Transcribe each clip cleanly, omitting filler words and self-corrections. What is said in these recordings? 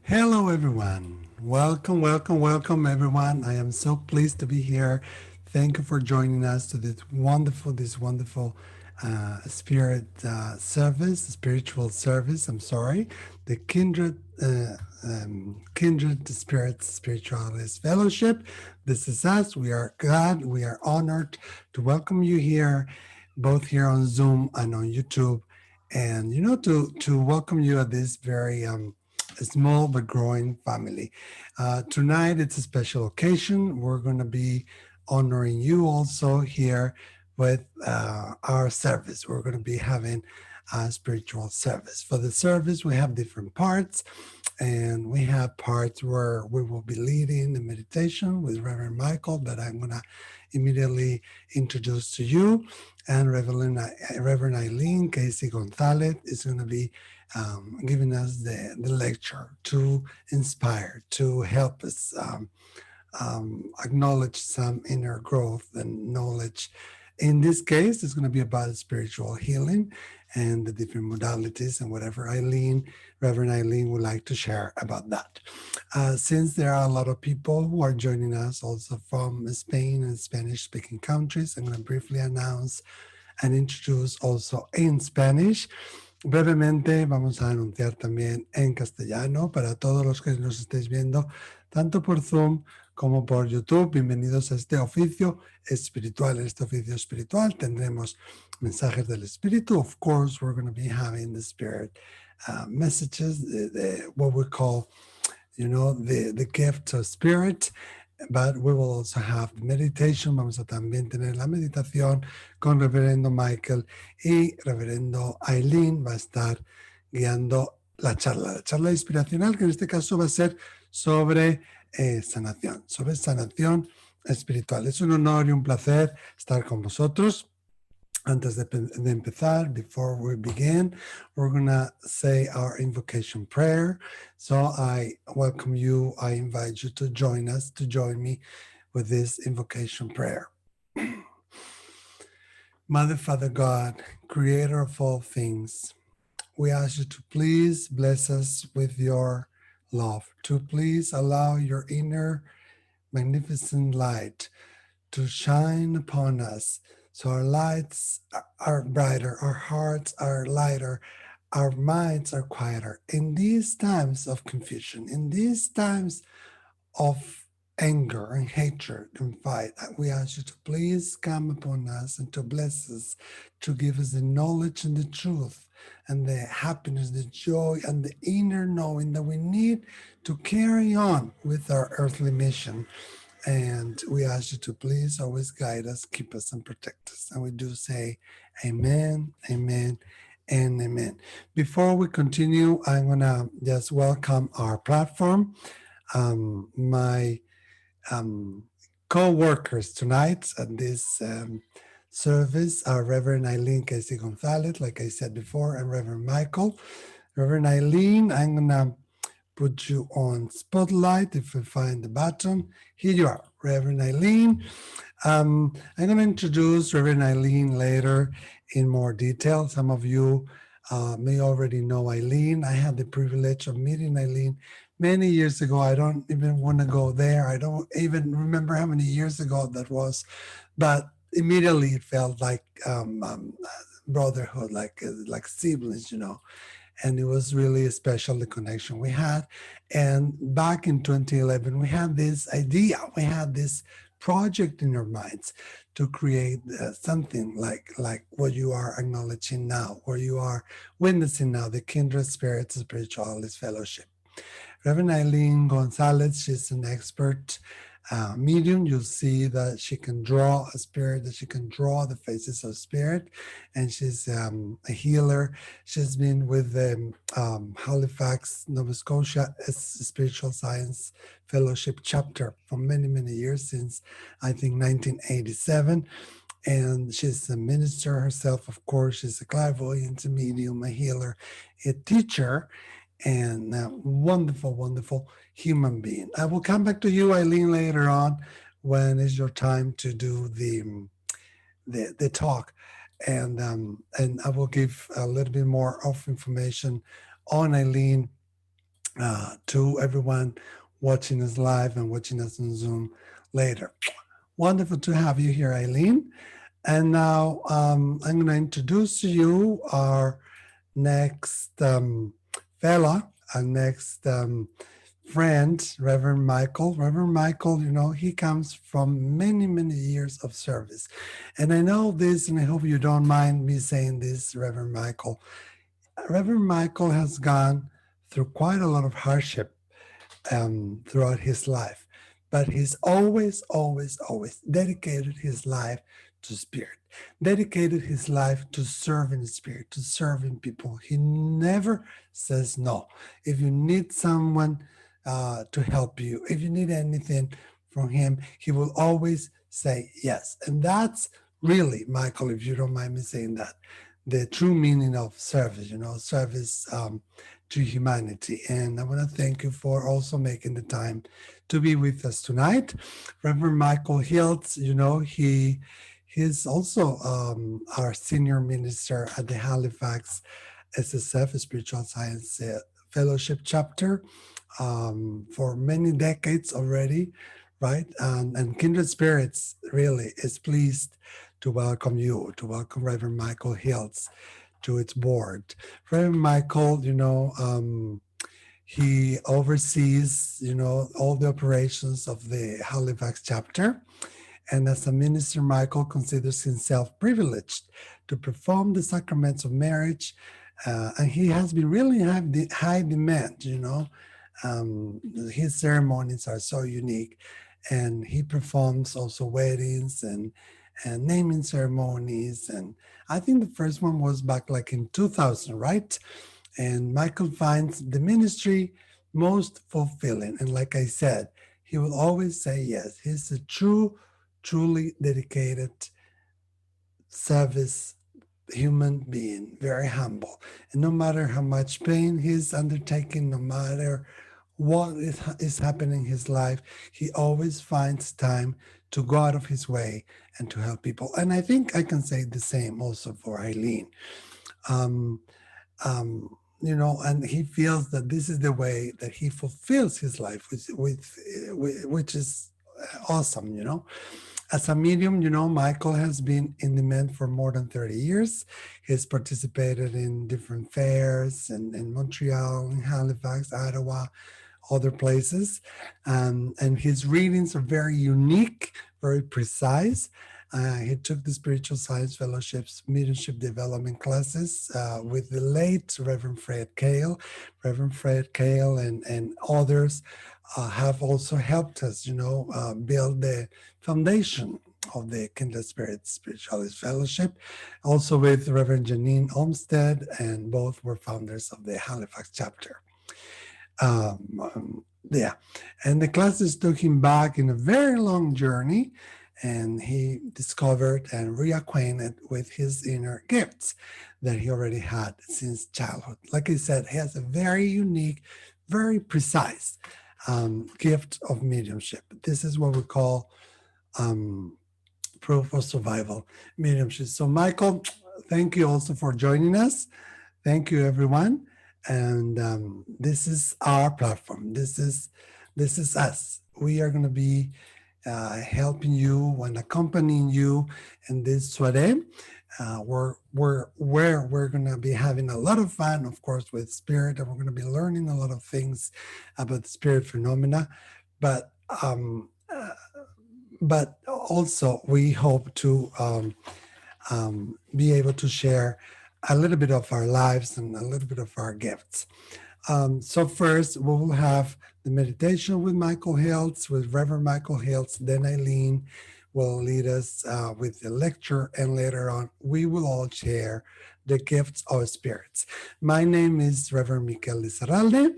Hello, everyone. Welcome, welcome, welcome, everyone. I am so pleased to be here. Thank you for joining us to this wonderful spirit service, spiritual service. I'm sorry, the Kindred Spirits Spiritualist Fellowship. This is us. We are glad, we are honored to welcome you here, both here on Zoom and on YouTube, and to welcome you at this very a small but growing family. Tonight, it's a special occasion. We're going to be honoring you also here with our service. We're going to be having a spiritual service. For the service, we have different parts, and we have parts where we will be leading the meditation with Reverend Michael that I'm going to immediately introduce to you. And Reverend Eileen Casey Gonzalez is going to be giving us the lecture to inspire, to help us acknowledge some inner growth and knowledge. In this case, it's going to be about spiritual healing and the different modalities and whatever Reverend Eileen would like to share about that. Since there are a lot of people who are joining us also from Spain and Spanish-speaking countries, I'm going to briefly announce and introduce also in Spanish. Brevemente vamos a anunciar también en castellano para todos los que nos estéis viendo, tanto por Zoom como por YouTube. Bienvenidos a este oficio espiritual. En este oficio espiritual tendremos mensajes del espíritu. Of course, we're going to be having the spirit messages, what we call, the gift of spirit. But we will also have meditation. Vamos a también tener la meditación con Reverendo Michael, y Reverendo Eileen va a estar guiando la charla inspiracional, que en este caso va a ser sobre sanación espiritual. Es un honor y un placer estar con vosotros. Antes de empezar, before we begin, we're going to say our invocation prayer. So I welcome you. I invite you to join me with this invocation prayer. Mother, Father God, creator of all things, we ask you to please bless us with your love, to please allow your inner magnificent light to shine upon us, so our lights are brighter, our hearts are lighter, our minds are quieter. In these times of confusion, in these times of anger and hatred and fight, we ask you to please come upon us and to bless us, to give us the knowledge and the truth and the happiness, the joy and the inner knowing that we need to carry on with our earthly mission. And we ask you to please always guide us, keep us, and protect us. And we do say amen, amen, and amen. Before we continue, I'm going to just welcome our platform. My co-workers tonight at this service are Reverend Eileen Casey Gonzalez, like I said before, and Reverend Michael. Reverend Eileen, I'm gonna put you on spotlight if I find the button. Here you are, Reverend Eileen. I'm going to introduce Reverend Eileen later in more detail. Some of you may already know Eileen. I had the privilege of meeting Eileen many years ago. I don't even want to go there. I don't even remember how many years ago that was, but immediately it felt like brotherhood, like siblings, and it was really a special the connection we had. And back in 2011, we had this idea, we had this project in our minds to create something like what you are acknowledging now, where you are witnessing now, the Kindred Spirits Spiritualist Fellowship. Reverend Eileen Gonzalez, she's an expert medium. You'll see that she can draw a spirit, that she can draw the faces of spirit, and she's a healer. She's been with the Halifax, Nova Scotia Spiritual Science Fellowship chapter for many, many years, since I think 1987. And she's a minister herself, of course. She's a clairvoyant, a medium, a healer, a teacher, and a wonderful, wonderful human being. I will come back to you, Eileen, later on when it's your time to do the talk, and I will give a little bit more of information on Eileen to everyone watching us live and watching us on Zoom later. Wonderful to have you here, Eileen. And now I'm going to introduce to you our next fella, our next friend, Reverend Michael. Reverend Michael, he comes from many, many years of service. And I know this, and I hope you don't mind me saying this, Reverend Michael. Reverend Michael has gone through quite a lot of hardship throughout his life, but he's always, always, always dedicated his life to spirit, dedicated his life to serving spirit, to serving people. He never says no. If you need someone to help you, if you need anything from him, he will always say yes. And that's really, Michael, if you don't mind me saying that, the true meaning of service, service to humanity. And I want to thank you for also making the time to be with us tonight. Reverend Michael Hiltz, he's also our senior minister at the Halifax SSF, Spiritual Science Fellowship chapter, for many decades already, right? And Kindred Spirits really is pleased to welcome you, to welcome Reverend Michael Hiltz to its board. Reverend Michael, he oversees, all the operations of the Halifax chapter. And as a minister, Michael considers himself privileged to perform the sacraments of marriage. And he has been really high demand, his ceremonies are so unique. And he performs also weddings and naming ceremonies. And I think the first one was back like in 2000, right? And Michael finds the ministry most fulfilling. And like I said, he will always say yes. He's a truly dedicated service human being, very humble. And no matter how much pain he's undertaking, no matter what is happening in his life, he always finds time to go out of his way and to help people. And I think I can say the same also for Eileen. Um, and he feels that this is the way that he fulfills his life, which is awesome. As a medium, Michael has been in demand for more than 30 years. He's participated in different fairs in Montreal, in Halifax, Ottawa, other places. And his readings are very unique, very precise. He took the Spiritual Science Fellowship's Mediumship Development classes with the late Reverend Fred Kale. Reverend Fred Kale and others have also helped us, build the foundation of the Kindred Spirits Spiritualist Fellowship, also with Reverend Janine Olmsted, and both were founders of the Halifax chapter. Yeah. And the classes took him back in a very long journey, and he discovered and reacquainted with his inner gifts that he already had since childhood. Like I said, he has a very unique, very precise gift of mediumship. This is what we call um, proof of survival mediumship. So, Michael, thank you also for joining us. Thank you, everyone. And this is our platform. This is us. We are going to be helping you and accompanying you in this soiree. Where we're going to be having a lot of fun, of course, with spirit, and we're going to be learning a lot of things about the spirit phenomena. But but also we hope to be able to share a little bit of our lives and a little bit of our gifts. So first, we will have the meditation with Michael Hiltz, with Reverend Michael Hiltz. Then Eileen will lead us with the lecture, and later on, we will all share the gifts of spirits. My name is Reverend Miquel Lizarralde.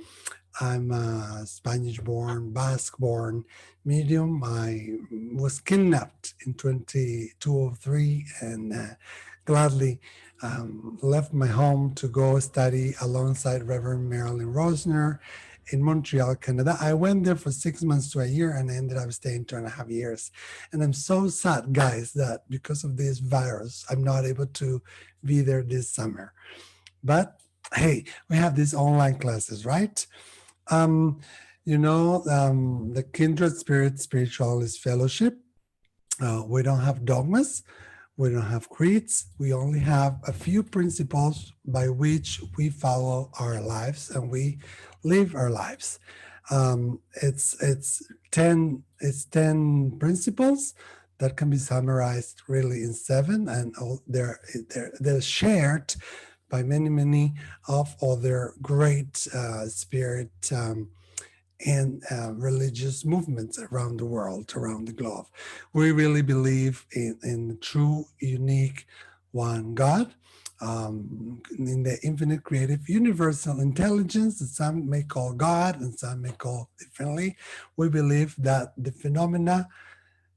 I'm a Spanish-born, Basque-born medium. I was kidnapped in 2203 and gladly left my home to go study alongside Reverend Marilyn Rosner in Montreal, Canada. I went there for 6 months to a year and I ended up staying 2.5 years. And I'm so sad, guys, that because of this virus, I'm not able to be there this summer. But hey, we have these online classes, right? Um, the Kindred Spirit Spiritualist Fellowship. We don't have dogmas. We don't have creeds. We only have a few principles by which we follow our lives and we live our lives. It's 10 principles that can be summarized really in 7, and they're shared by many of other great spirit and religious movements around the world, around the globe. We really believe in the true, unique one God, in the infinite, creative, universal intelligence that some may call God and some may call differently. We believe that this phenomenon,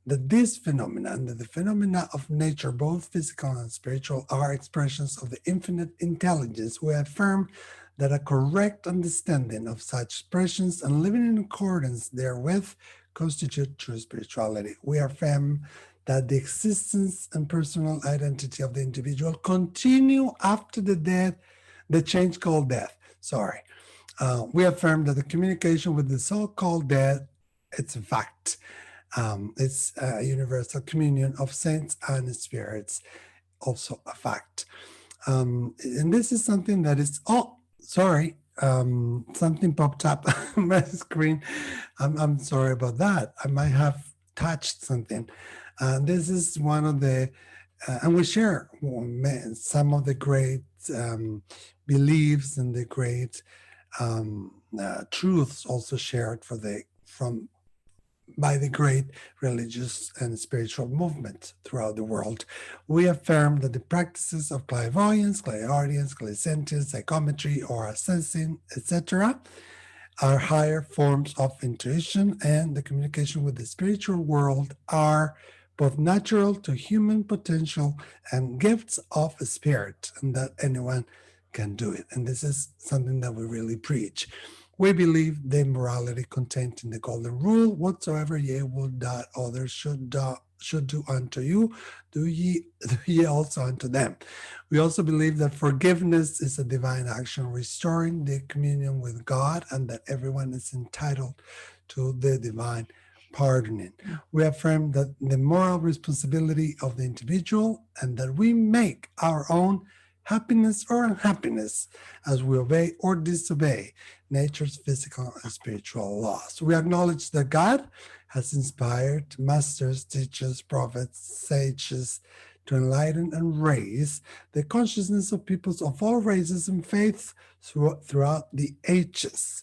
that the phenomena of nature, both physical and spiritual, are expressions of the infinite intelligence. We affirm that a correct understanding of such expressions and living in accordance therewith constitute true spirituality. We affirm that the existence and personal identity of the individual continue after the change called death. We affirm that the communication with the so-called dead, it's a fact. It's a universal communion of saints and spirits, also a fact. And this is something that is, something popped up on my screen. I'm sorry about that. I might have touched something. This is one of the, and we share some of the great beliefs and the great truths also shared by the great religious and spiritual movement throughout the world. We affirm that the practices of clairvoyance, clairaudience, clairsentience, psychometry, or sensing, etc., are higher forms of intuition, and the communication with the spiritual world are both natural to human potential and gifts of a spirit, and that anyone can do it. And this is something that we really preach. We believe the morality contained in the golden rule, whatsoever ye would that others should do unto you, do ye also unto them. We also believe that forgiveness is a divine action, restoring the communion with God, and that everyone is entitled to the divine pardoning. We affirm that the moral responsibility of the individual, and that we make our own happiness or unhappiness as we obey or disobey nature's physical and spiritual laws. We acknowledge that God has inspired masters, teachers, prophets, sages to enlighten and raise the consciousness of peoples of all races and faiths throughout the ages.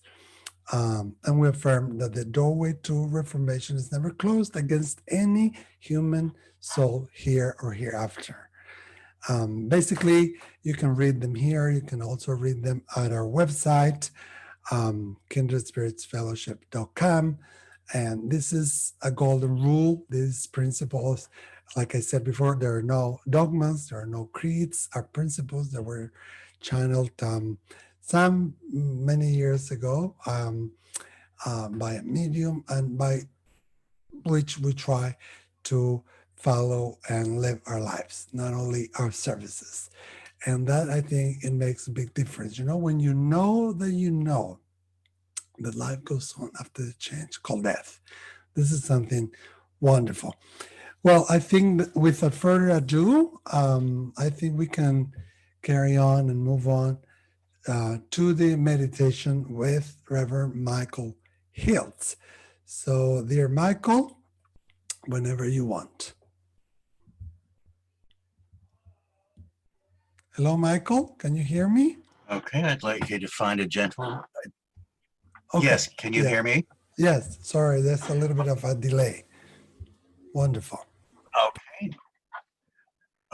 And we affirm that the doorway to reformation is never closed against any human soul here or hereafter. Basically, you can read them here. You can also read them at our website. kindredspiritsfellowship.com. And this is a golden rule. These principles, like I said before, there are no dogmas, there are no creeds, are principles that were channeled some many years ago by a medium, and by which we try to follow and live our lives, not only our services. And that, I think, it makes a big difference. When you know that life goes on after the change called death. This is something wonderful. Well, I think that without further ado, I think we can carry on and move on to the meditation with Reverend Michael Hiltz. So, dear Michael, whenever you want. Hello, Michael. Can you hear me? Okay, I'd like you to find a gentle. Okay. Yes, can you hear me? Yes. Sorry, there's a little bit of a delay. Wonderful. Okay.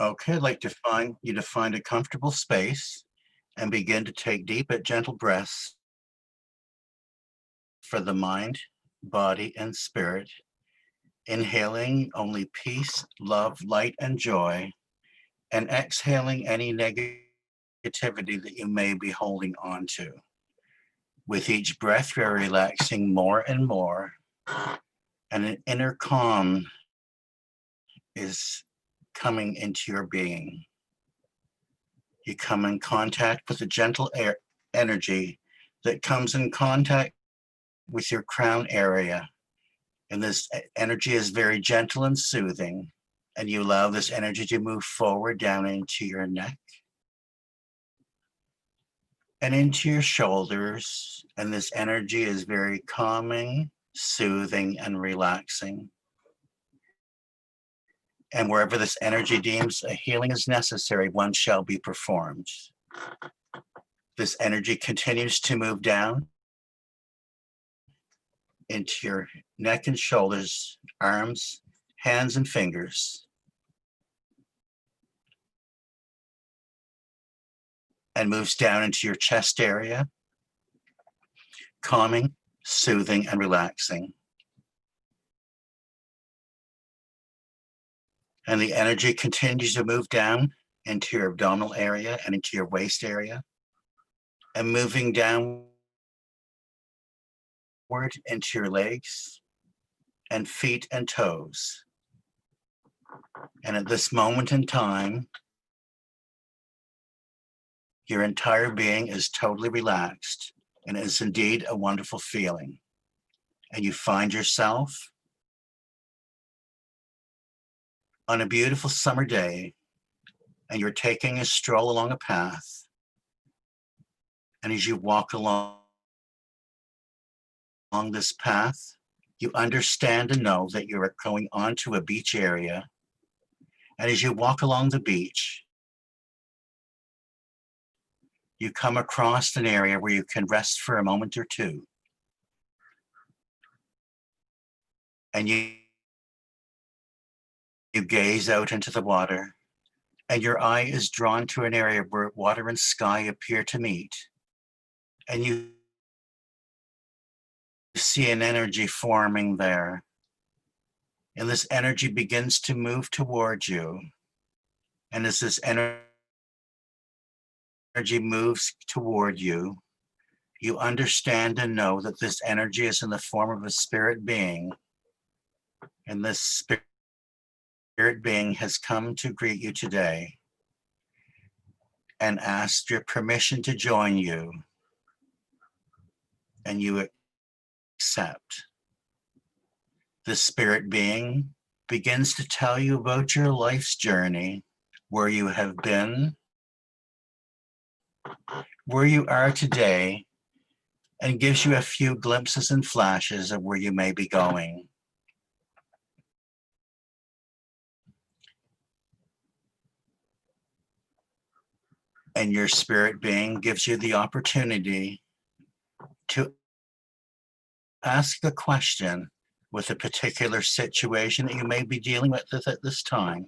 Okay, I'd like to find you to find a comfortable space and begin to take deep but gentle breaths for the mind, body, and spirit, inhaling only peace, love, light, and joy, and exhaling any negativity that you may be holding on to. With each breath, you're relaxing more and more, and an inner calm is coming into your being. You come in contact with a gentle energy that comes in contact with your crown area. And this energy is very gentle and soothing. And you allow this energy to move forward down into your neck and into your shoulders. And this energy is very calming, soothing, and relaxing. And wherever this energy deems a healing is necessary, one shall be performed. This energy continues to move down into your neck and shoulders, arms, hands, and fingers, and moves down into your chest area, calming, soothing, and relaxing. And the energy continues to move down into your abdominal area and into your waist area, and moving downward into your legs and feet and toes. And at this moment in time, your entire being is totally relaxed, and it is indeed a wonderful feeling. And you find yourself on a beautiful summer day, and you're taking a stroll along a path. And as you walk along this path, you understand and know that you're going onto a beach area. And as you walk along the beach, you come across an area where you can rest for a moment or two. And you gaze out into the water, and your eye is drawn to an area where water and sky appear to meet. And you see an energy forming there. And this energy begins to move towards you. And as this energy moves toward you, you understand and know that this energy is in the form of a spirit being. And this spirit being has come to greet you today and asked your permission to join you. And you accept. This spirit being begins to tell you about your life's journey, where you have been, where you are today, and gives you a few glimpses and flashes of where you may be going. And your spirit being gives you the opportunity to ask a question with a particular situation that you may be dealing with at this time,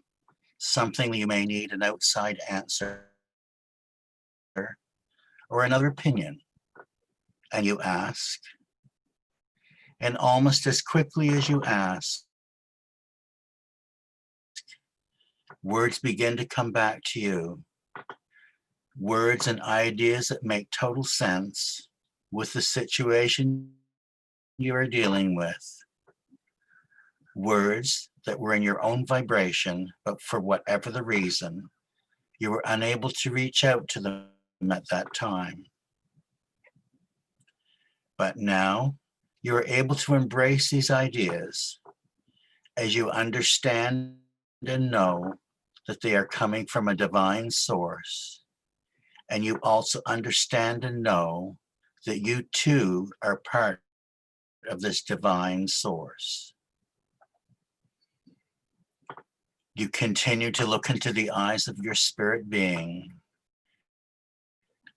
something that you may need an outside answer or another opinion. and you ask, and almost as quickly as you ask, words begin to come back to you, words and ideas that make total sense with the situation you are dealing with, words that were in your own vibration, but for whatever the reason, you were unable to reach out to them at that time. But now you are able to embrace these ideas as you understand and know that they are coming from a divine source. And you also understand and know that you too are part of this divine source. You continue to look into the eyes of your spirit being,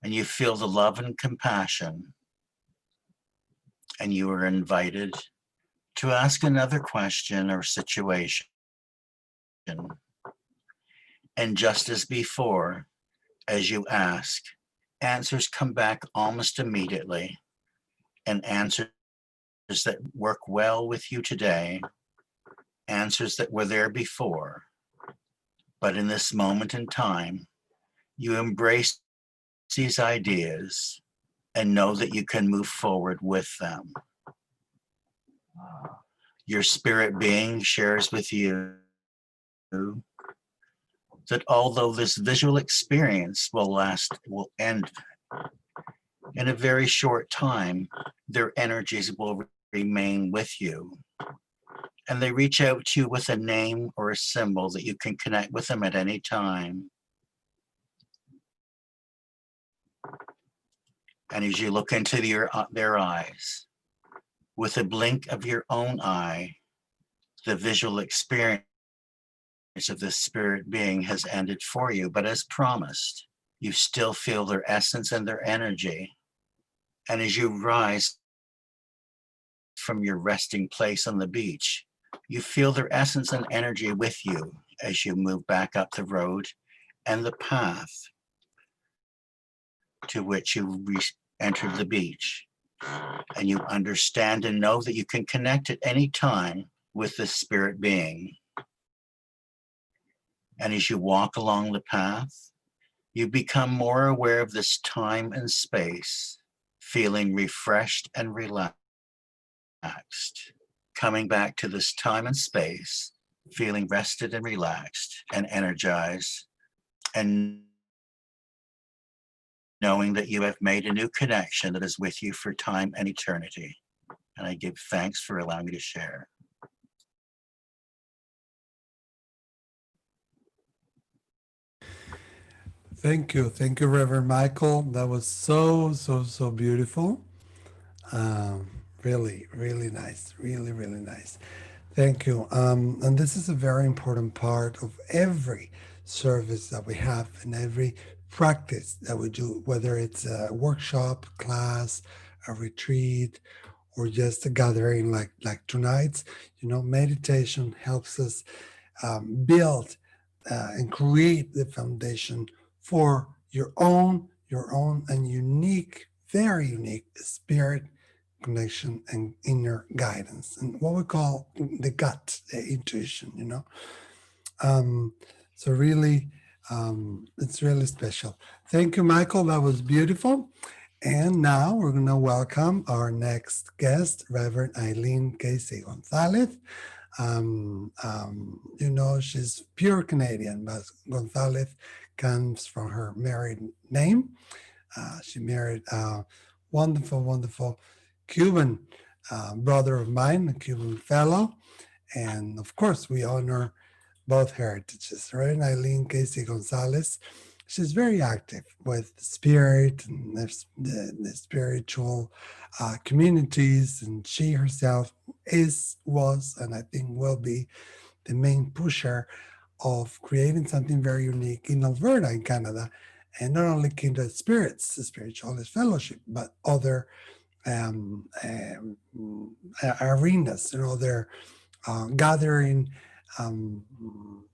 and you feel the love and compassion, and you are invited to ask another question or situation. And just as before, as you ask, answers come back almost immediately, and answers that work well with you today, answers that were there before. But in this moment in time, you embrace these ideas and know that you can move forward with them. Your spirit being shares with you that although this visual experience will end in a very short time, their energies will remain with you. And they reach out to you with a name or a symbol that you can connect with them at any time. And as you look into their eyes, with a blink of your own eye, the visual experience of this spirit being has ended for you. But as promised, you still feel their essence and their energy. And as you rise from your resting place on the beach, you feel their essence and energy with you as you move back up the road and the path to which you entered the beach. And you understand and know that you can connect at any time with this spirit being. And as you walk along the path, you become more aware of this time and space, feeling refreshed and relaxed. Coming back to this time and space, feeling rested and relaxed and energized, and knowing that you have made a new connection that is with you for time and eternity. And I give thanks for allowing me to share. Thank you, Reverend Michael. That was so beautiful. Um, really nice, really nice. Thank you. And this is a very important part of every service that we have and every practice that we do, whether it's a workshop, class, a retreat, or just a gathering like tonight's. You know, meditation helps us build and create the foundation for your own and unique, very unique spirit connection and inner guidance, and what we call the gut, the intuition, you know. Um, so really, it's really special. Thank you, Michael. That was beautiful. And now we're going to welcome our next guest, Reverend Eileen Casey Gonzalez. You know, she's pure Canadian, but Gonzalez comes from her married name. She married a wonderful Cuban brother of mine, a Cuban fellow. And of course, we honor both heritages. Right? Eileen Casey Gonzalez, she's very active with the spirit and the spiritual communities. And she herself was, and I think will be, the main pusher of creating something very unique in Alberta, in Canada, and not only kindred spirits, the spiritualist fellowship, but other arenas, you know, they're gathering um,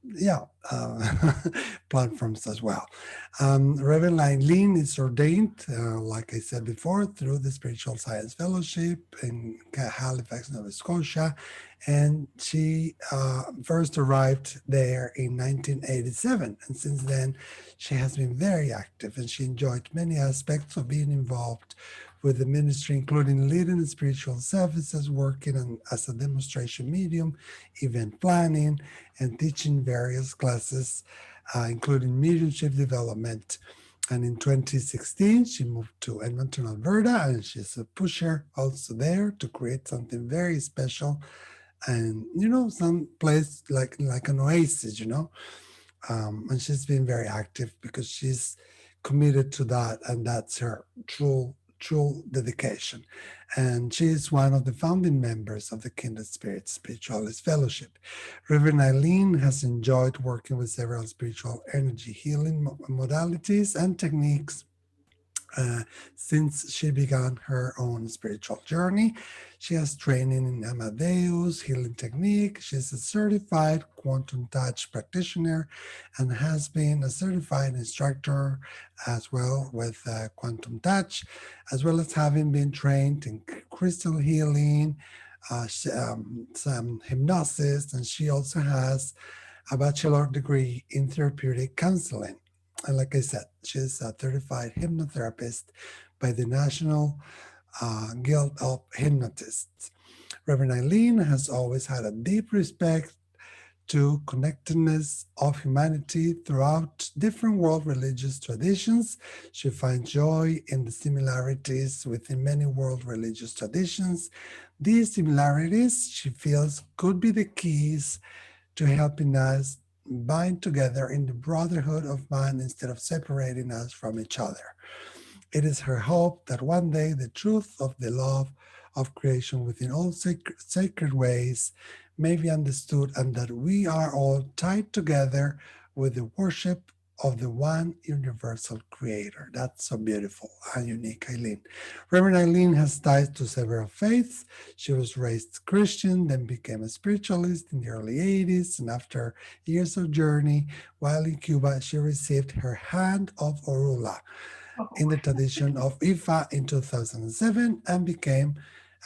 yeah, platforms as well. Reverend Eileen is ordained, like I said before, through the Spiritual Science Fellowship in Halifax, Nova Scotia, and she first arrived there in 1987. And since then, she has been very active, and she enjoyed many aspects of being involved with the ministry, including leading the spiritual services, working as a demonstration medium, event planning, and teaching various classes, including mediumship development. And in 2016, she moved to Edmonton, Alberta, and she's a pusher also there to create something very special. And some place like an oasis, and she's been very active because she's committed to that, and that's her true dedication. And she is one of the founding members of the Kindred Spirits Spiritualist Fellowship. Reverend Eileen has enjoyed working with several spiritual energy healing modalities and techniques uh, since she began her own spiritual journey. She has training in Amadeus healing technique. She's a certified quantum touch practitioner and has been a certified instructor as well with quantum touch, as well as having been trained in crystal healing, some hypnosis, and she also has a bachelor degree in therapeutic counseling. And like I said, she's a certified hypnotherapist by the National Guild of Hypnotists. Reverend Eileen has always had a deep respect to connectedness of humanity throughout different world religious traditions. She finds joy in the similarities within many world religious traditions. These similarities, she feels, could be the keys to helping us bind together in the brotherhood of man instead of separating us from each other. It is her hope that one day the truth of the love of creation within all sacred ways may be understood, and that we are all tied together with the worship of the one universal creator. That's so beautiful and unique, Eileen. Reverend Eileen has ties to several faiths. She was raised Christian, then became a spiritualist in the early 80s, and after years of journey while in Cuba, she received her hand of Orula Oh, in the tradition of Ifa in 2007 and became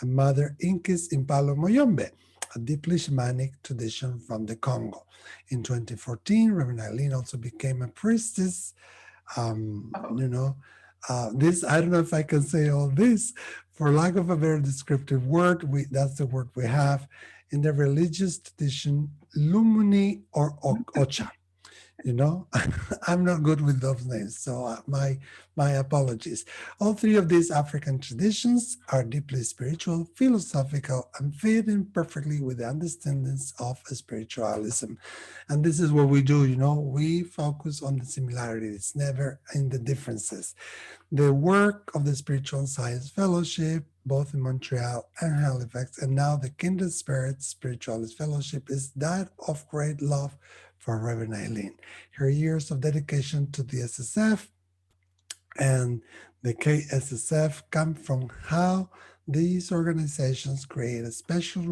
a Mother Incas in Palo Moyombe, a deeply shamanic tradition from the Congo. In 2014, Reverend Eileen also became a priestess. Um, oh, you know, this, I don't know if I can say all this, for lack of a very descriptive word, that's the word we have in the religious tradition, Lumuni or Ocha. I'm not good with those names, so my apologies. All three of these African traditions are deeply spiritual, philosophical, and fit in perfectly with the understandings of spiritualism. And this is what we do, we focus on the similarities, never in the differences. The work of the Spiritual Science Fellowship, both in Montreal and Halifax, and now the Kindred Spirits Spiritualist Fellowship, is that of great love for Reverend Eileen. Her years of dedication to the SSF and the KSSF come from how these organizations create a special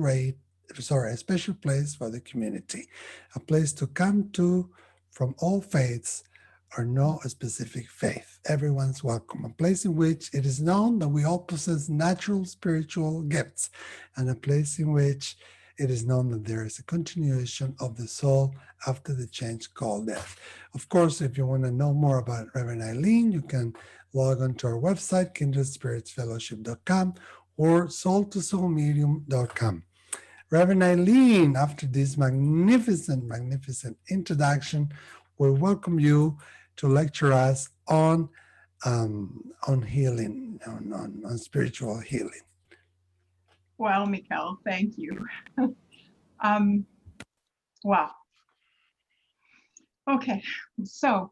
place for the community, a place to come to from all faiths or no specific faith. Everyone's welcome, a place in which it is known that we all possess natural spiritual gifts, and a place in which it is known that there is a continuation of the soul after the change called death. Of course, if you want to know more about Reverend Eileen, you can log on to our website, kindredspiritsfellowship.com or soul2soulmedium.com. Reverend Eileen, after this magnificent introduction, will welcome you to lecture us on healing, on spiritual healing. well, Mikkel, thank you. um, wow. Okay, so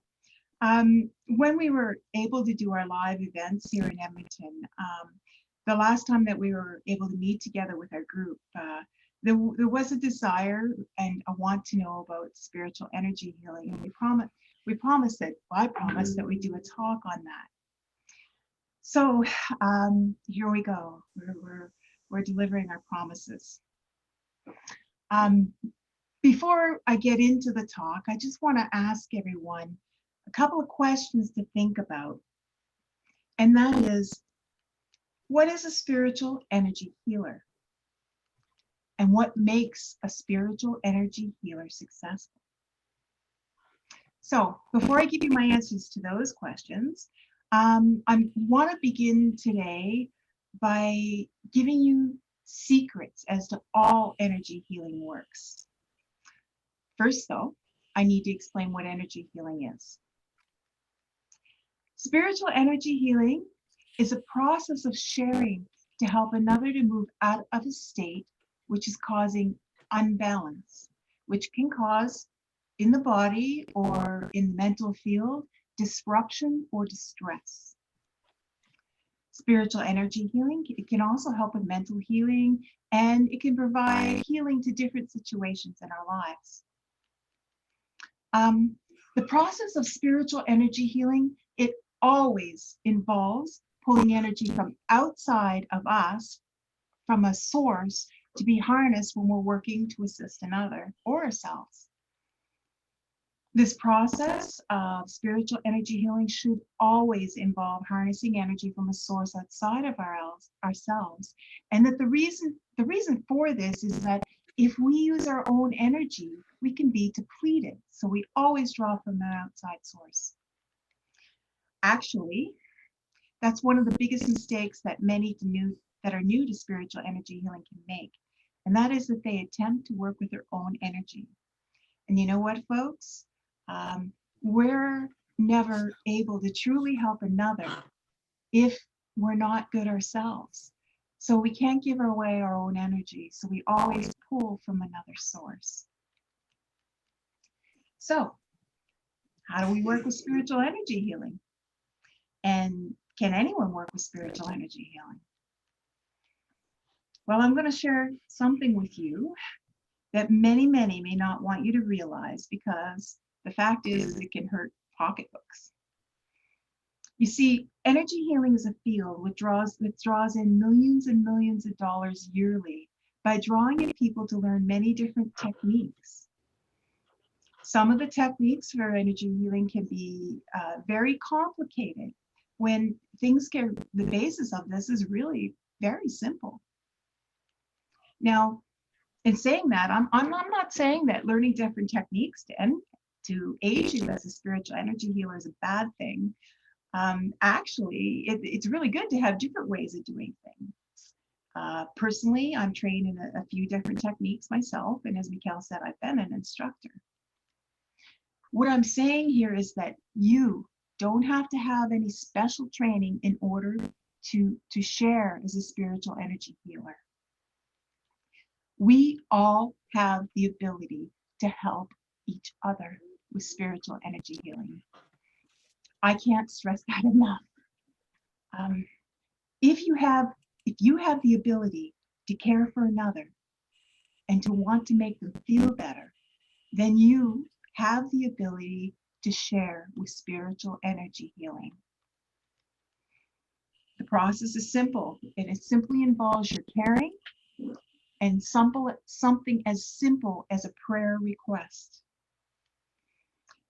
when we were able to do our live events here in Edmonton, the last time that we were able to meet together with our group, there was a desire and a want to know about spiritual energy healing, and I promised that we do a talk on that. So here we go. We're delivering our promises. Before I get into the talk, I just want to ask everyone a couple of questions to think about. And that is, what is a spiritual energy healer? And what makes a spiritual energy healer successful? So before I give you my answers to those questions, I want to begin today by giving you secrets as to all energy healing works. First, though, I need to explain what energy healing is. Spiritual energy healing is a process of sharing to help another to move out of a state which is causing unbalance, which can cause in the body or in the mental field disruption or distress. Spiritual energy healing, it can also help with mental healing, and it can provide healing to different situations in our lives. The process of spiritual energy healing, it always involves pulling energy from outside of us, from a source, to be harnessed when we're working to assist another or ourselves. This process of spiritual energy healing should always involve harnessing energy from a source outside of ourselves. And that the reason for this is that if we use our own energy, we can be depleted. So we always draw from an outside source. Actually, that's one of the biggest mistakes that many that are new to spiritual energy healing can make. And that is that they attempt to work with their own energy. And you know what, folks? We're never able to truly help another if we're not good ourselves. So we can't give away our own energy. So we always pull from another source. So how do we work with spiritual energy healing? And can anyone work with spiritual energy healing? Well, I'm going to share something with you that many may not want you to realize, because the fact is it can hurt pocketbooks. You see, energy healing is a field which draws in millions and millions of dollars yearly by drawing in people to learn many different techniques. Some of the techniques for energy healing can be very complicated, when the basis of this is really very simple. Now, in saying that, I'm not saying that learning different techniques to aid you as a spiritual energy healer is a bad thing. Actually, it's really good to have different ways of doing things. Personally, I'm trained in a few different techniques myself, and as Mikhail said, I've been an instructor. What I'm saying here is that you don't have to have any special training in order to share as a spiritual energy healer. We all have the ability to help each other with spiritual energy healing. I can't stress that enough. If you have the ability to care for another and to want to make them feel better, then you have the ability to share with spiritual energy healing. The process is simple, and it simply involves your caring and something as simple as a prayer request.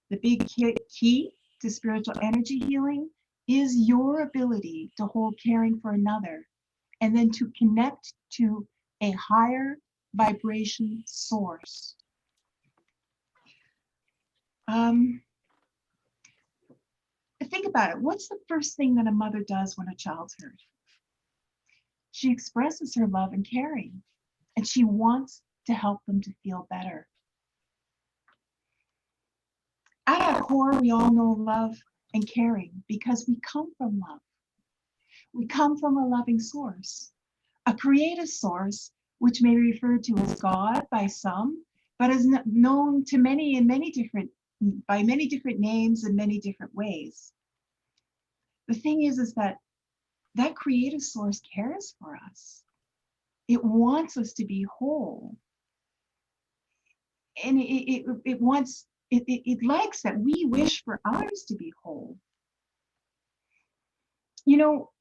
The big key to spiritual energy healing is your ability to hold caring for another, and then to connect to a higher vibration source. Think about it. What's the first thing that a mother does when a child's hurt? She expresses her love and caring, and she wants to help them to feel better. At our core, we all know love and caring because we come from love. We come from a loving source, a creative source, which may be referred to as God by some, but is known to many by many different names and many different ways. The thing is that creative source cares for us. It wants us to be whole. And it likes that we wish for others to be whole. You know,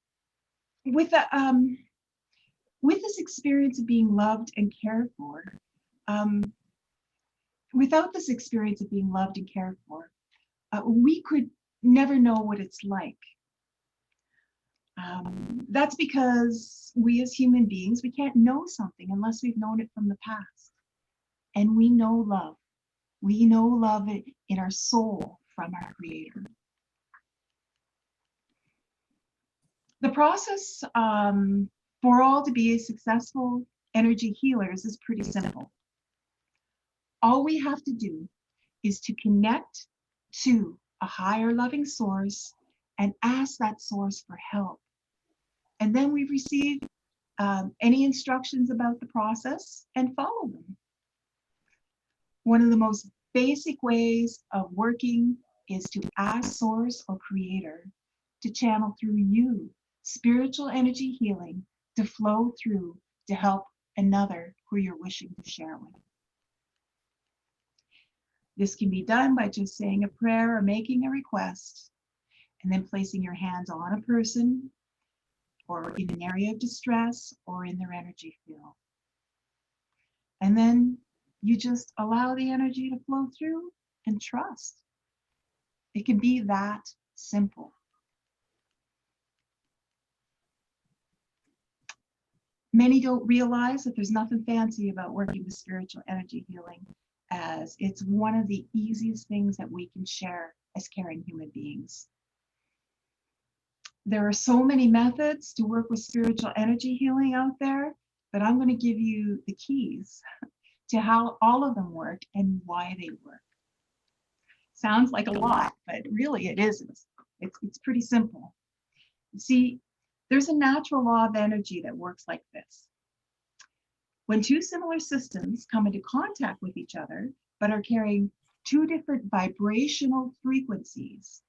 with this experience of being loved and cared for, Without this experience of being loved and cared for, we could never know what it's like. That's because we as human beings, we can't know something unless we've known it from the past. And we know love. We know love in our soul from our Creator. The process for all to be successful energy healers is pretty simple. All we have to do is to connect to a higher loving source and ask that source for help. And then we receive any instructions about the process and follow them. One of the most basic ways of working is to ask source or creator to channel through you spiritual energy healing to flow through to help another who you're wishing to share with. This can be done by just saying a prayer or making a request, and then placing your hands on a person or in an area of distress or in their energy field. And then you just allow the energy to flow through and trust. It can be that simple. Many don't realize that there's nothing fancy about working with spiritual energy healing, as it's one of the easiest things that we can share as caring human beings. There are so many methods to work with spiritual energy healing out there, but I'm going to give you the keys to how all of them work and why they work. Sounds like a lot, but really it isn't. It's pretty simple. See, there's a natural law of energy that works like this. When two similar systems come into contact with each other, but are carrying two different vibrational frequencies,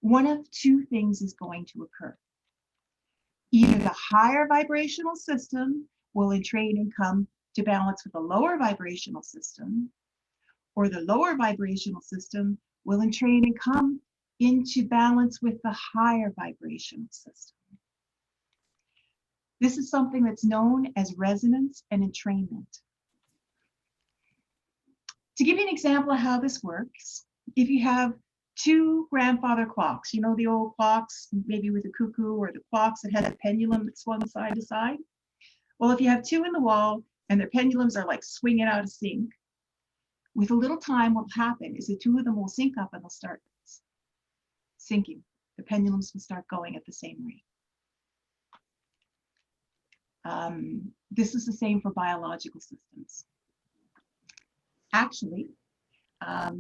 one of two things is going to occur. Either the higher vibrational system will entrain and come to balance with the lower vibrational system, or the lower vibrational system will entrain and come into balance with the higher vibrational system. This is something that's known as resonance and entrainment. To give you an example of how this works, if you have two grandfather clocks, you know, the old clocks, maybe with a cuckoo, or the clocks that had a pendulum that swung side to side. Well, if you have two in the wall and their pendulums are like swinging out of sync, with a little time, what will happen is the two of them will sync up and they'll start syncing. The pendulums will start going at the same rate. This is the same for biological systems. Actually,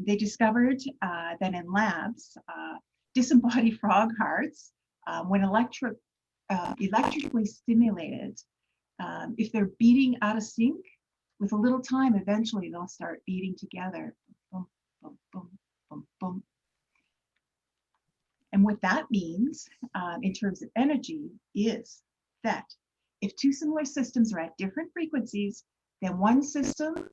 they discovered that in labs, disembodied frog hearts, when electrically stimulated, if they're beating out of sync, with a little time, eventually they'll start beating together. Boom, boom, boom, boom, boom. And what that means in terms of energy is that if two similar systems are at different frequencies, then one system,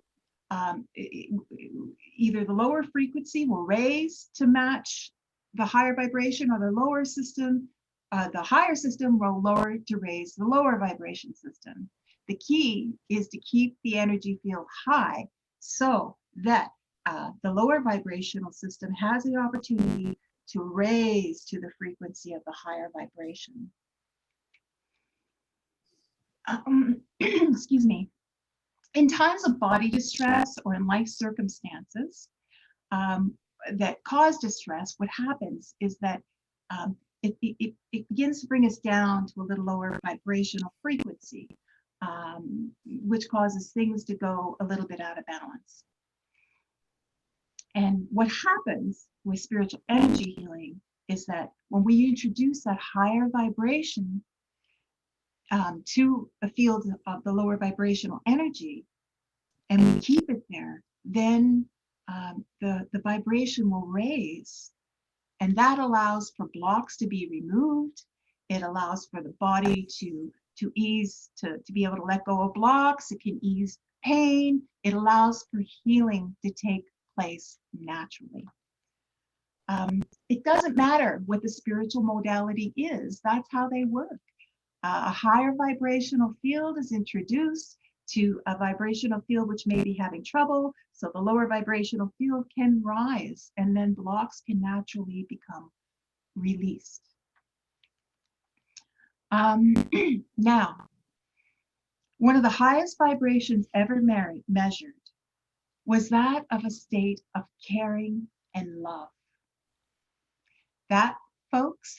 either the lower frequency will raise to match the higher vibration, or the lower system, the higher system will lower to raise the lower vibration system. The key is to keep the energy field high so that the lower vibrational system has the opportunity to raise to the frequency of the higher vibration. Excuse me. In times of body distress or in life circumstances that cause distress, what happens is that it begins to bring us down to a little lower vibrational frequency, which causes things to go a little bit out of balance. And what happens with spiritual energy healing is that when we introduce that higher vibration to a field of the lower vibrational energy, and we keep it there, then the vibration will raise. And that allows for blocks to be removed. It allows for the body to ease, to be able to let go of blocks. It can ease pain. It allows for healing to take place naturally. It doesn't matter what the spiritual modality is. That's how they work. A higher vibrational field is introduced to a vibrational field which may be having trouble. So the lower vibrational field can rise, and then blocks can naturally become released. Now, one of the highest vibrations ever measured was that of a state of caring and love. That, folks,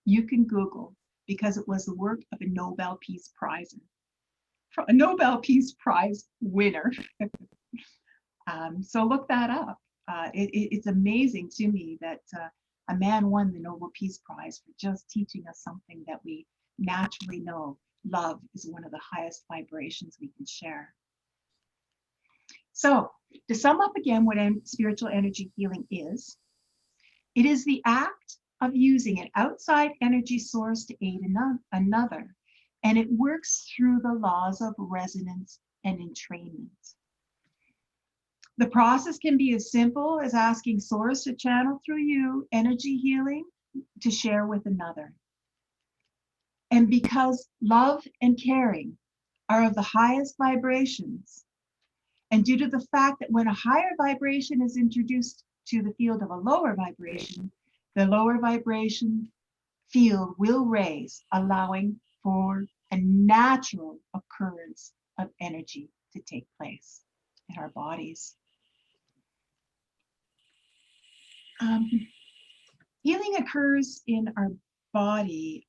you can Google, because it was the work of a Nobel Peace Prize winner. So look that up. It's amazing to me that a man won the Nobel Peace Prize for just teaching us something that we naturally know. Love is one of the highest vibrations we can share. So to sum up again what spiritual energy healing is, it is the act of using an outside energy source to aid another, and it works through the laws of resonance and entrainment. The process can be as simple as asking Source to channel through you energy healing to share with another. And because love and caring are of the highest vibrations, and due to the fact that when a higher vibration is introduced to the field of a lower vibration, the lower vibration field will raise, allowing for a natural occurrence of energy to take place in our bodies. Healing occurs in our body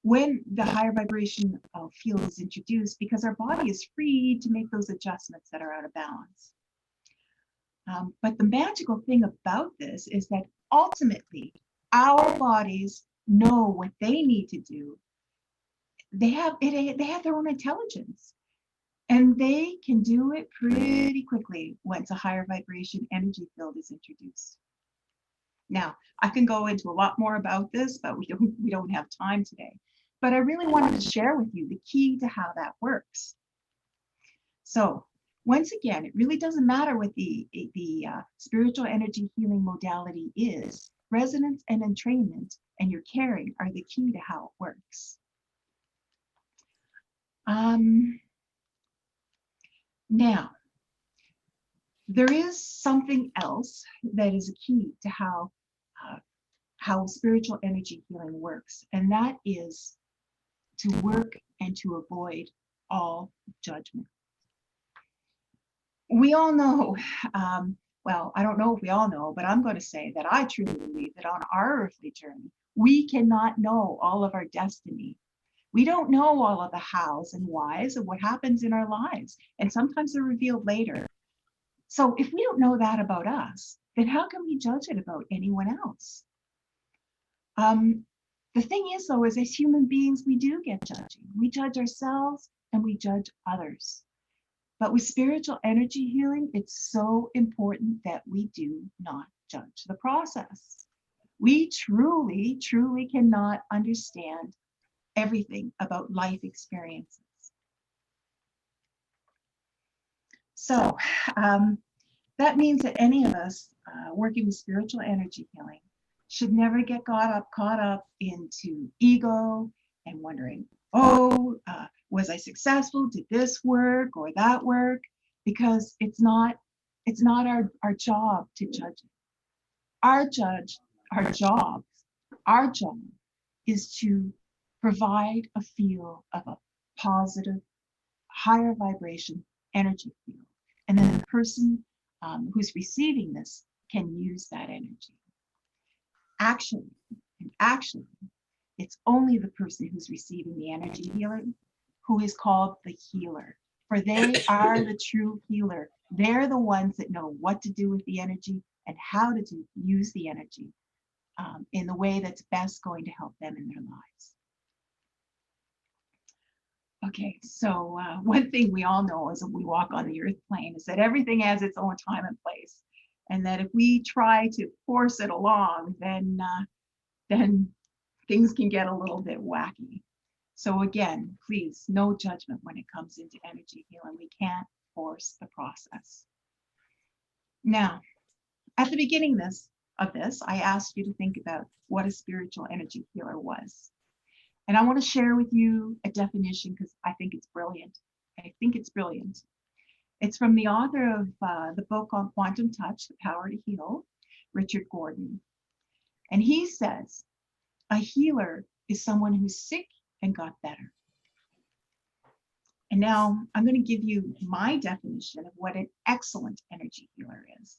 when the higher vibration field is introduced, because our body is free to make those adjustments that are out of balance. But the magical thing about this is that ultimately our bodies know what they need to do. They have their own intelligence, and they can do it pretty quickly once a higher vibration energy field is introduced. Now, I can go into a lot more about this, but we don't have time today. But I really wanted to share with you the key to how that works. So once again, it really doesn't matter what the spiritual energy healing modality is. Resonance and entrainment and your caring are the key to how it works. Now, there is something else that is a key to how spiritual energy healing works, and that is to work and to avoid all judgment. We all know, well, I don't know if we all know, but I'm going to say that I truly believe that on our earthly journey, we cannot know all of our destiny. We don't know all of the hows and whys of what happens in our lives, and sometimes they're revealed later. So if we don't know that about us, then how can we judge it about anyone else? The thing is, though, is as human beings, we do get judging. We judge ourselves and we judge others. But with spiritual energy healing, it's so important that we do not judge the process. We truly, truly cannot understand everything about life experiences. So that means that any of us working with spiritual energy healing should never get caught up into ego and wondering, oh, was I successful? Did this work or that work? Because it's not our job to judge it. Our job is to provide a feel of a positive, higher vibration energy field. And then the person who's receiving this can use that energy. Actually, it's only the person who's receiving the energy healing who is called the healer, for they are the true healer. They're the ones that know what to do with the energy and how to use the energy in the way that's best going to help them in their lives. Okay, so one thing we all know as we walk on the earth plane is that everything has its own time and place, and that if we try to force it along, then things can get a little bit wacky. So again, please, no judgment when it comes into energy healing. We can't force the process. Now, at the beginning of this, I asked you to think about what a spiritual energy healer was. And I want to share with you a definition because I think it's brilliant I think it's brilliant. It's from the author of the book on Quantum Touch, The Power to Heal, Richard Gordon. And he says, a healer is someone who's sick and got better. And now I'm going to give you my definition of what an excellent energy healer is.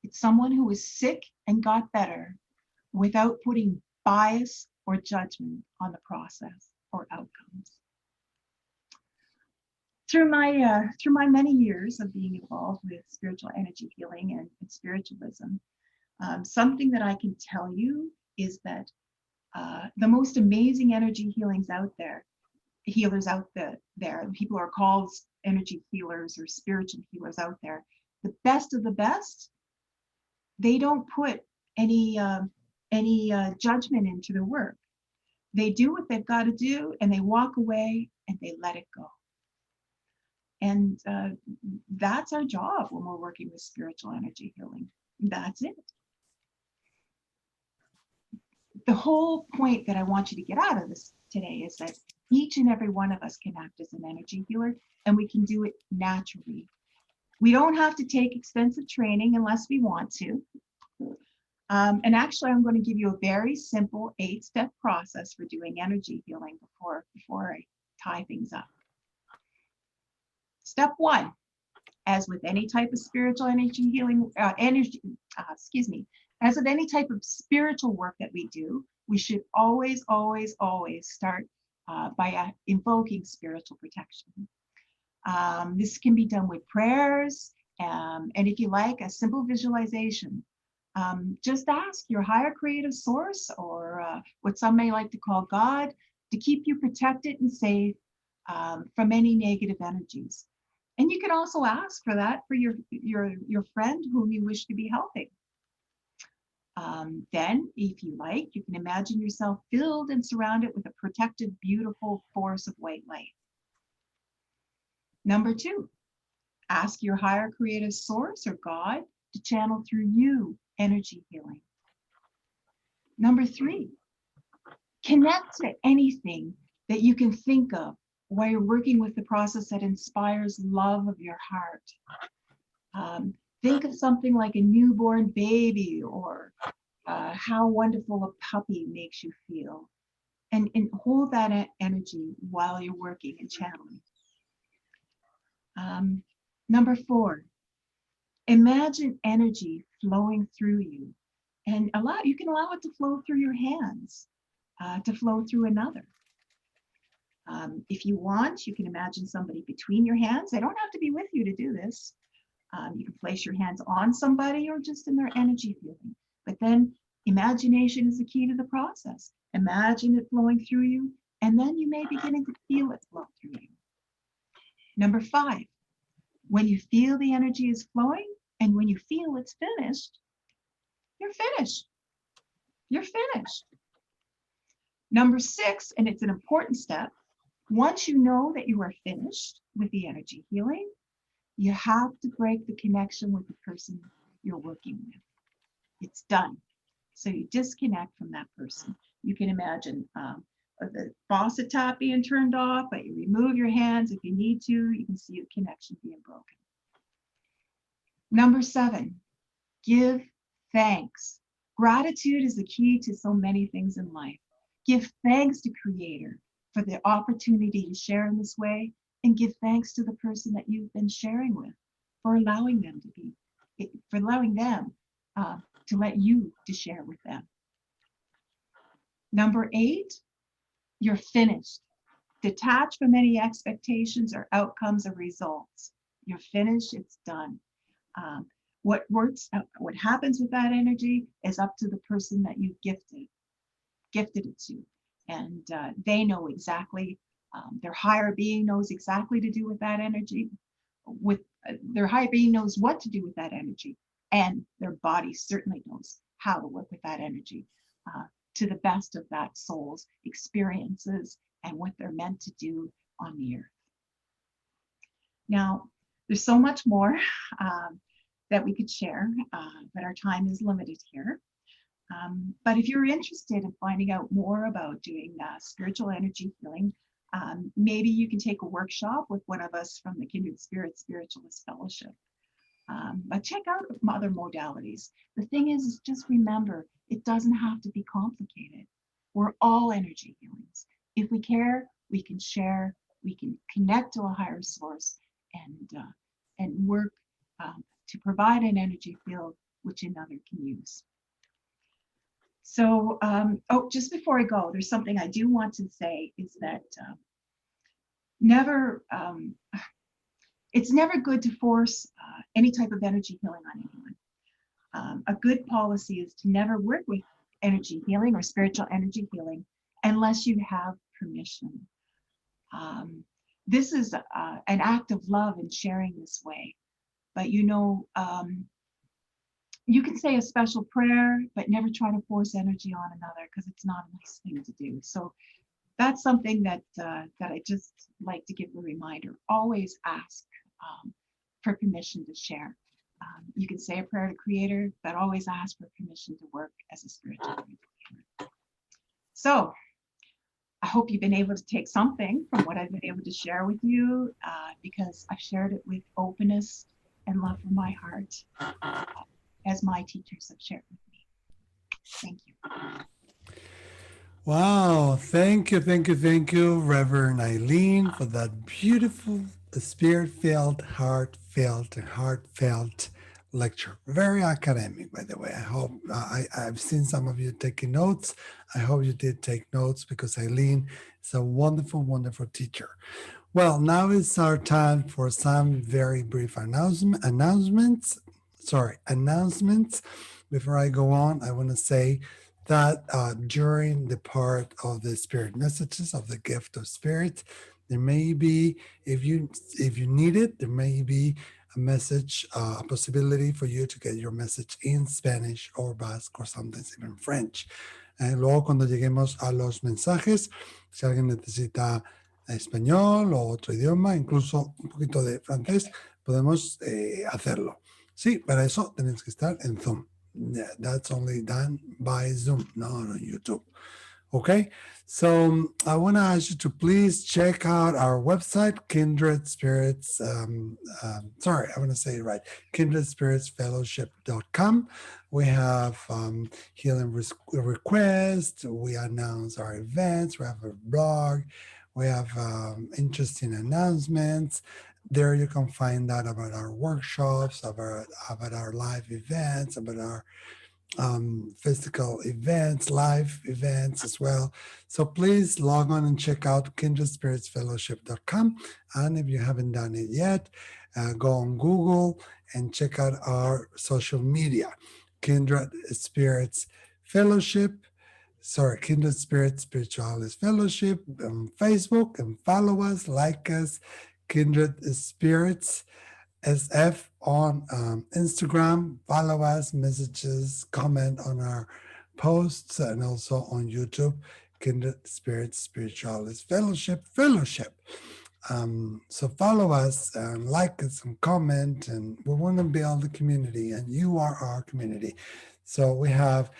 It's someone who is sick and got better without putting bias or judgment on the process or outcomes. Through my many years of being involved with spiritual energy healing and spiritualism, something that I can tell you is that the most amazing energy healers out there, people are called energy healers or spiritual healers out there, the best of the best, they don't put any judgment into their work. They do what they've got to do, and they walk away and they let it go. And that's our job when we're working with spiritual energy healing. That's it. The whole point that I want you to get out of this today is that each and every one of us can act as an energy healer, and we can do it naturally. We don't have to take extensive training unless we want to. And actually, I'm going to give you a very simple 8-step process for doing energy healing before I tie things up. Step 1, as with any type of spiritual energy healing, as with any type of spiritual work that we do, we should always, always, always start by invoking spiritual protection. This can be done with prayers, and if you like, a simple visualization. Just ask your higher creative source, or what some may like to call God, to keep you protected and safe from any negative energies. And you can also ask for that for your friend whom you wish to be helping. Then, if you like, you can imagine yourself filled and surrounded with a protective, beautiful force of white light. Number 2, ask your higher creative source or God to channel through you energy healing. Number 3, connect to anything that you can think of while you're working with the process that inspires love of your heart. Think of something like a newborn baby, or how wonderful a puppy makes you feel, and hold that energy while you're working and channeling. Number 4, imagine energy flowing through you, and you can allow it to flow through your hands, to flow through another. If you want, you can imagine somebody between your hands. They don't have to be with you to do this. You can place your hands on somebody or just in their energy feeling. But then imagination is the key to the process. Imagine it flowing through you, and then you may be beginning to feel it flow through you. Number 5, when you feel the energy is flowing and when you feel it's finished, you're finished. You're finished. Number 6, and it's an important step, once you know that you are finished with the energy healing, you have to break the connection with the person you're working with. It's done. So you disconnect from that person. You can imagine the faucet tap being turned off, but you remove your hands if you need to. You can see the connection being broken. Number 7, give thanks. Gratitude is the key to so many things in life. Give thanks to Creator for the opportunity to share in this way, and give thanks to the person that you've been sharing with for allowing them to let you to share with them. Number 8, you're finished. Detach from any expectations or outcomes or results. You're finished, it's done. What happens with that energy is up to the person that you gifted it to. And they know exactly, their higher being knows exactly to do with that energy. Their higher being knows what to do with that energy, and their body certainly knows how to work with that energy to the best of that soul's experiences and what they're meant to do on the earth. Now, there's so much more that we could share, but our time is limited here. But if you're interested in finding out more about doing spiritual energy healing, Maybe you can take a workshop with one of us from the Kindred Spirits Spiritualist Fellowship. But check out other modalities. The thing is just remember, it doesn't have to be complicated. We're all energy healings. If we care, we can share, we can connect to a higher source and work to provide an energy field which another can use. So, just before I go, there's something I do want to say is that never, it's never good to force any type of energy healing on anyone. A good policy is to never work with energy healing or spiritual energy healing unless you have permission. This is an act of love in sharing this way. But you know, you can say a special prayer, but never try to force energy on another because it's not a nice thing to do. So that's something that I just like to give a reminder. Always ask for permission to share. You can say a prayer to Creator, but always ask for permission to work as a spiritual healer. So I hope you've been able to take something from what I've been able to share with you because I've shared it with openness and love from my heart as my teachers have shared with me. Thank you. Wow, thank you, Reverend Eileen, for that beautiful, spirit-filled, heartfelt lecture. Very academic, by the way. I hope I've seen some of you taking notes. I hope you did take notes because Eileen is a wonderful, wonderful teacher. Well, now it's our time for some very brief announcements. Announcements. Before I go on, I want to say that during the part of the spirit messages of the gift of spirit, there may be, if you need it, there may be a message, a possibility for you to get your message in Spanish or Basque or sometimes even French. Luego cuando lleguemos a los mensajes, si alguien necesita español o otro idioma, incluso un poquito de francés, podemos hacerlo. Sí, para eso tenés que estar en Zoom. Yeah, that's only done by Zoom, not on YouTube. Okay, so I want to ask you to please check out our website, Kindred Spirits. Sorry, I want to say it right, kindredspiritsfellowship.com. We have healing requests. We announce our events. We have a blog. We have interesting announcements. There you can find out about our workshops, about our live events, about our physical events, live events as well. So please log on and check out kindredspiritsfellowship.com. And if you haven't done it yet, go on Google and check out our social media, Kindred Spirits Fellowship. Kindred Spirits Spiritualist Fellowship on Facebook, and follow us, like us, Kindred Spirits SF on Instagram. Follow us, messages, comment on our posts, and also on YouTube, Kindred Spirits Spiritualist Fellowship. So follow us and like us and comment, and we want to build a community, and you are our community. So we have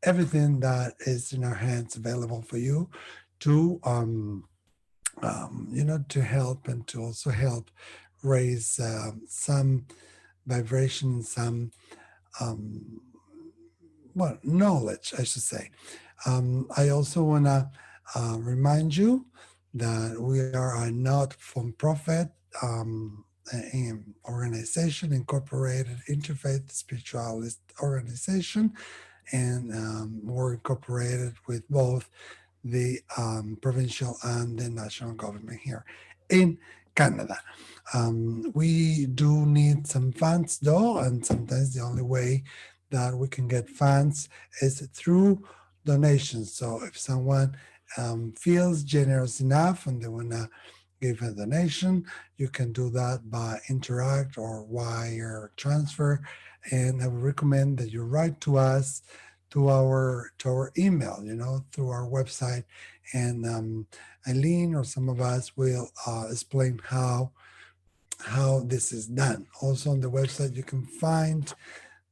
everything that is in our hands available for you to to help and to also help raise some vibration, some knowledge, I should say. I also want to remind you that we are a not-for-profit organization, incorporated interfaith spiritualist organization, and we're incorporated with both the provincial and the national government here in Canada. We do need some funds though, and sometimes the only way that we can get funds is through donations. So if someone feels generous enough and they want to give a donation, you can do that by Interact or wire transfer. And I would recommend that you write to us to our email, through our website, and Eileen or some of us will explain how this is done. Also on the website, you can find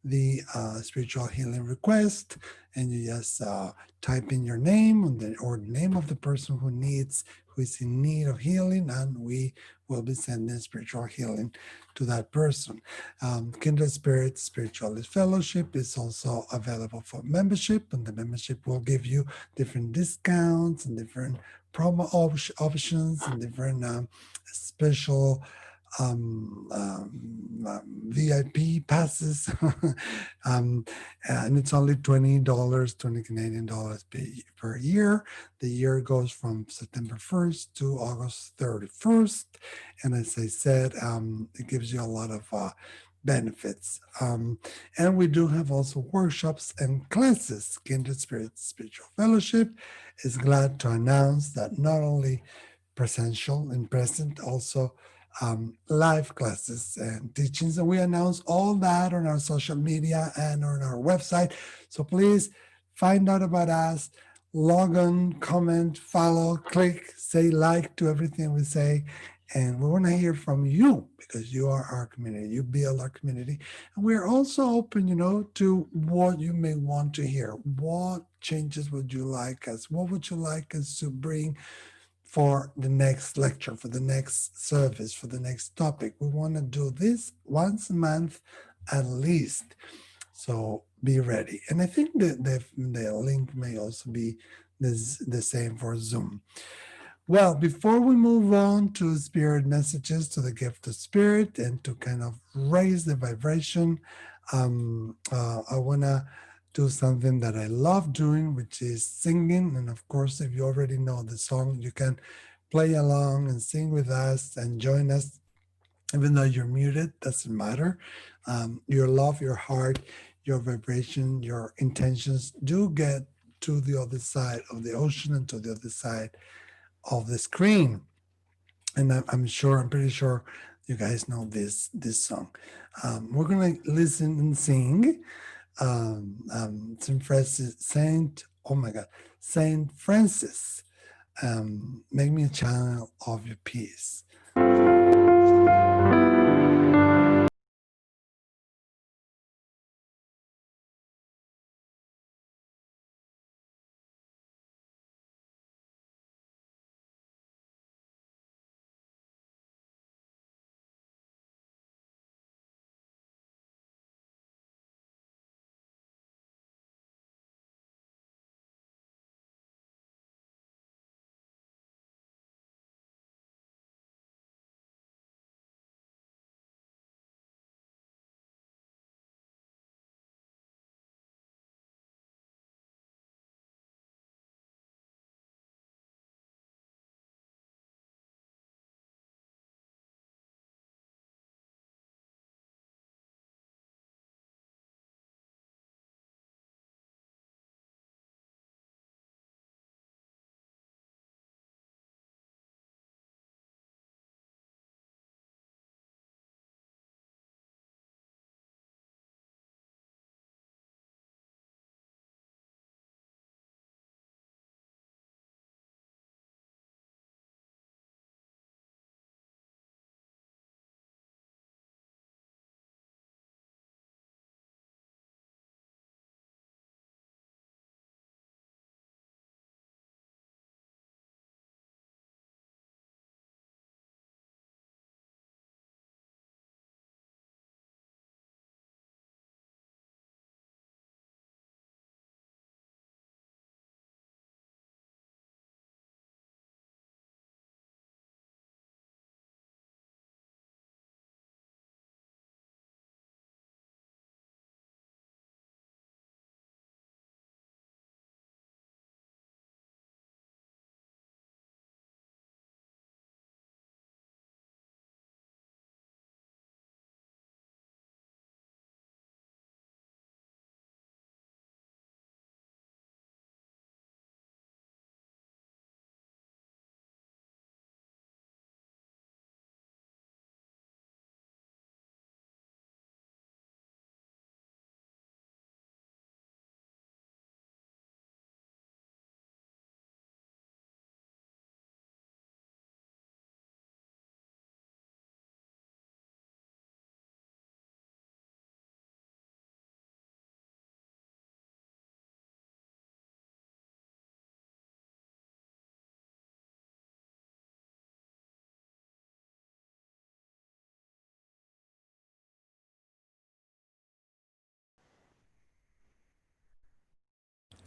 the spiritual healing request, and you just type in your name or the name of the person who is in need of healing, and we will be sending spiritual healing to that person. Kindred Spirit Spiritualist Fellowship is also available for membership, and the membership will give you different discounts and different options and different special VIP passes. um, and it's only $20, 20 Canadian dollars per year. The year goes from September 1st to August 31st. And as I said, it gives you a lot of benefits. And we do have also workshops and classes. Kindred Spirit Spiritual Fellowship is glad to announce that not only presential and present, also live classes and teachings. And we announce all that on our social media and on our website. So please find out about us, log on, comment, follow, click, say like to everything we say. And we want to hear from you because you are our community. You build our community. And we're also open, to what you may want to hear. What changes would you like us? What would you like us to bring for the next lecture, for the next service, for the next topic? We want to do this once a month at least. So be ready. And I think that the link may also be the same for Zoom. Well, before we move on to spirit messages, to the gift of spirit, and to kind of raise the vibration, I want to do something that I love doing, which is singing. And of course, if you already know the song, you can play along and sing with us and join us. Even though you're muted, doesn't matter. Your love, your heart, your vibration, your intentions do get to the other side of the ocean and to the other side of the screen. And I'm pretty sure you guys know this song. We're gonna listen and sing oh my God, Saint Francis, make me a channel of your peace.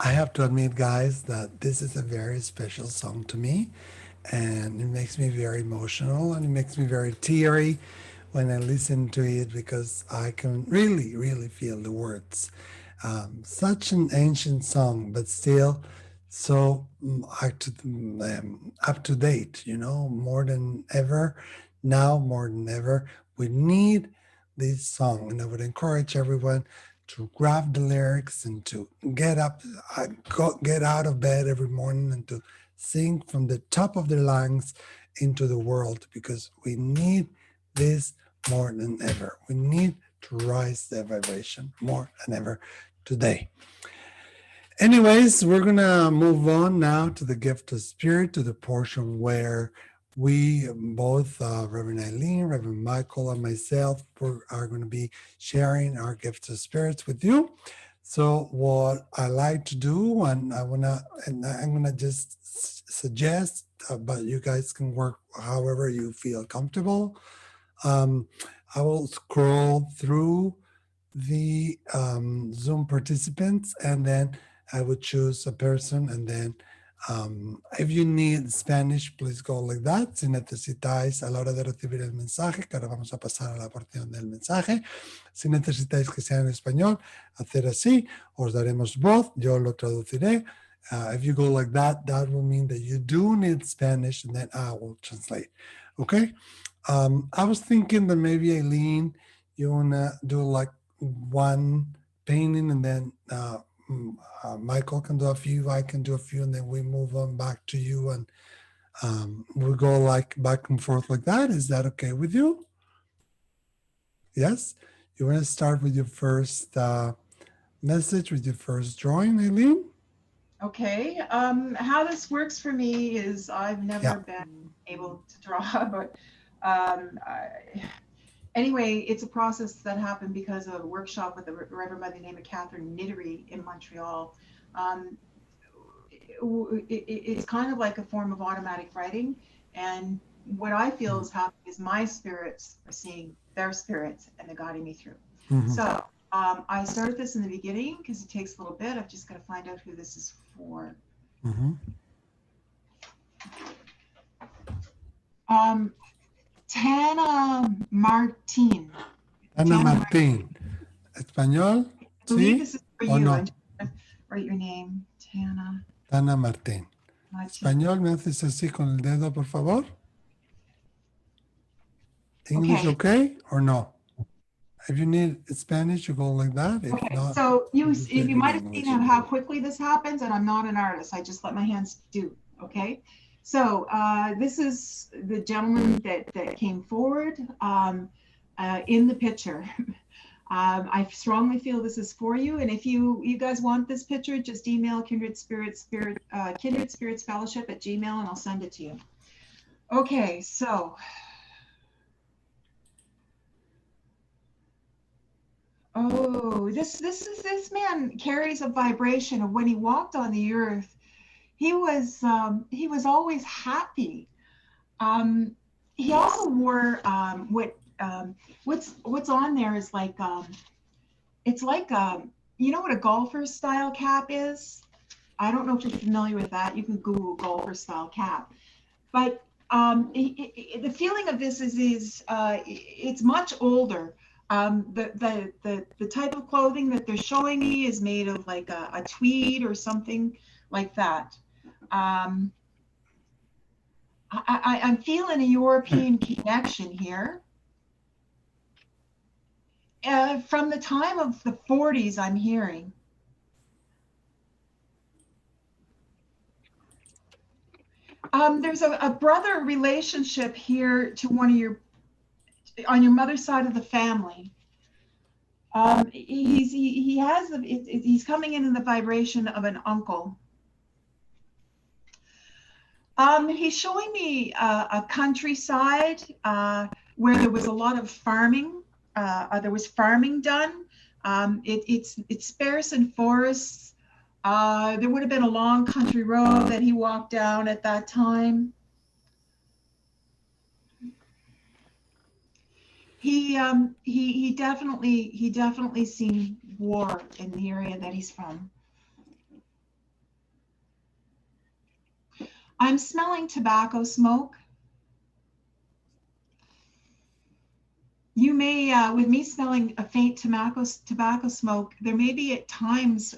I have to admit, guys, that this is a very special song to me, and it makes me very emotional and it makes me very teary when I listen to it because I can really, really feel the words. Such an ancient song, but still so up to date, more than ever. Now, more than ever, we need this song. And I would encourage everyone to grab the lyrics and to get up, get out of bed every morning and to sing from the top of their lungs into the world because we need this more than ever. We need to rise the vibration more than ever today. Anyways, we're gonna move on now to the gift of spirit, to the portion where we both, Reverend Eileen, Reverend Michael, and myself, are going to be sharing our gifts of spirits with you. So, what I like to do, and I'm gonna just suggest, but you guys can work however you feel comfortable. Um, I will scroll through the Zoom participants, and then I would choose a person, and then if you need Spanish, please go like that. Si necesitáis a la hora de recibir el mensaje, que ahora vamos a pasar a la porción del mensaje, si necesitáis que sea en español, hacer así, os daremos voz, yo lo traduciré. If you go like that, that will mean that you do need Spanish, and then I will translate. Okay? I was thinking that maybe Eileen, you wanna do like one painting, and then Michael can do a few, I can do a few, and then we move on back to you, and we go like back and forth like that. Is that okay with you? Yes? You want to start with your first message, with your first drawing, Eileen? Okay. How this works for me is I've never Yeah. been able to draw, but um, I, anyway, it's a process that happened because of a workshop with a reverend by the name of Catherine Nittery in Montreal. Um, it's kind of like a form of automatic writing. And what I feel is happening is my spirits are seeing their spirits and they're guiding me through. Mm-hmm. So I started this in the beginning because it takes a little bit. I've just got to find out who this is for. Mm-hmm. Tana Martin. Ana Martín. ¿Español? I believe ¿Sí this is for o you. no? I'm just gonna write your name, Tana Ana Martín. Martin. ¿Español? ¿Me haces así con el dedo, por favor? English okay or no? If you need Spanish, you go like that. If Okay, not, so you just do it in might have English. seen how quickly this happens, and I'm not an artist. I just let my hands do. Okay, so this is the gentleman that came forward in the picture. I strongly feel this is for you, and if you guys want this picture, just email Kindred Spirits Fellowship at Gmail, and I'll send it to you. Okay, so. Oh, this man carries a vibration of when he walked on the earth. He was always happy. He also wore what's on there is like it's like you know what a golfer style cap is? I don't know if you're familiar with that. You can Google golfer style cap, but the feeling of this is it's much older. The type of clothing that they're showing me is made of like a tweed or something like that. I'm feeling a European connection here. From the time of the 40s, I'm hearing. There's a brother relationship here to one of your, on your mother's side of the family. He's coming in the vibration of an uncle. He's showing me a countryside where there was a lot of farming. There was farming done. It's sparse in forests. There would have been a long country road that he walked down at that time. He definitely seen war in the area that he's from. I'm smelling tobacco smoke. You may, with me smelling a faint tobacco smoke, there may be at times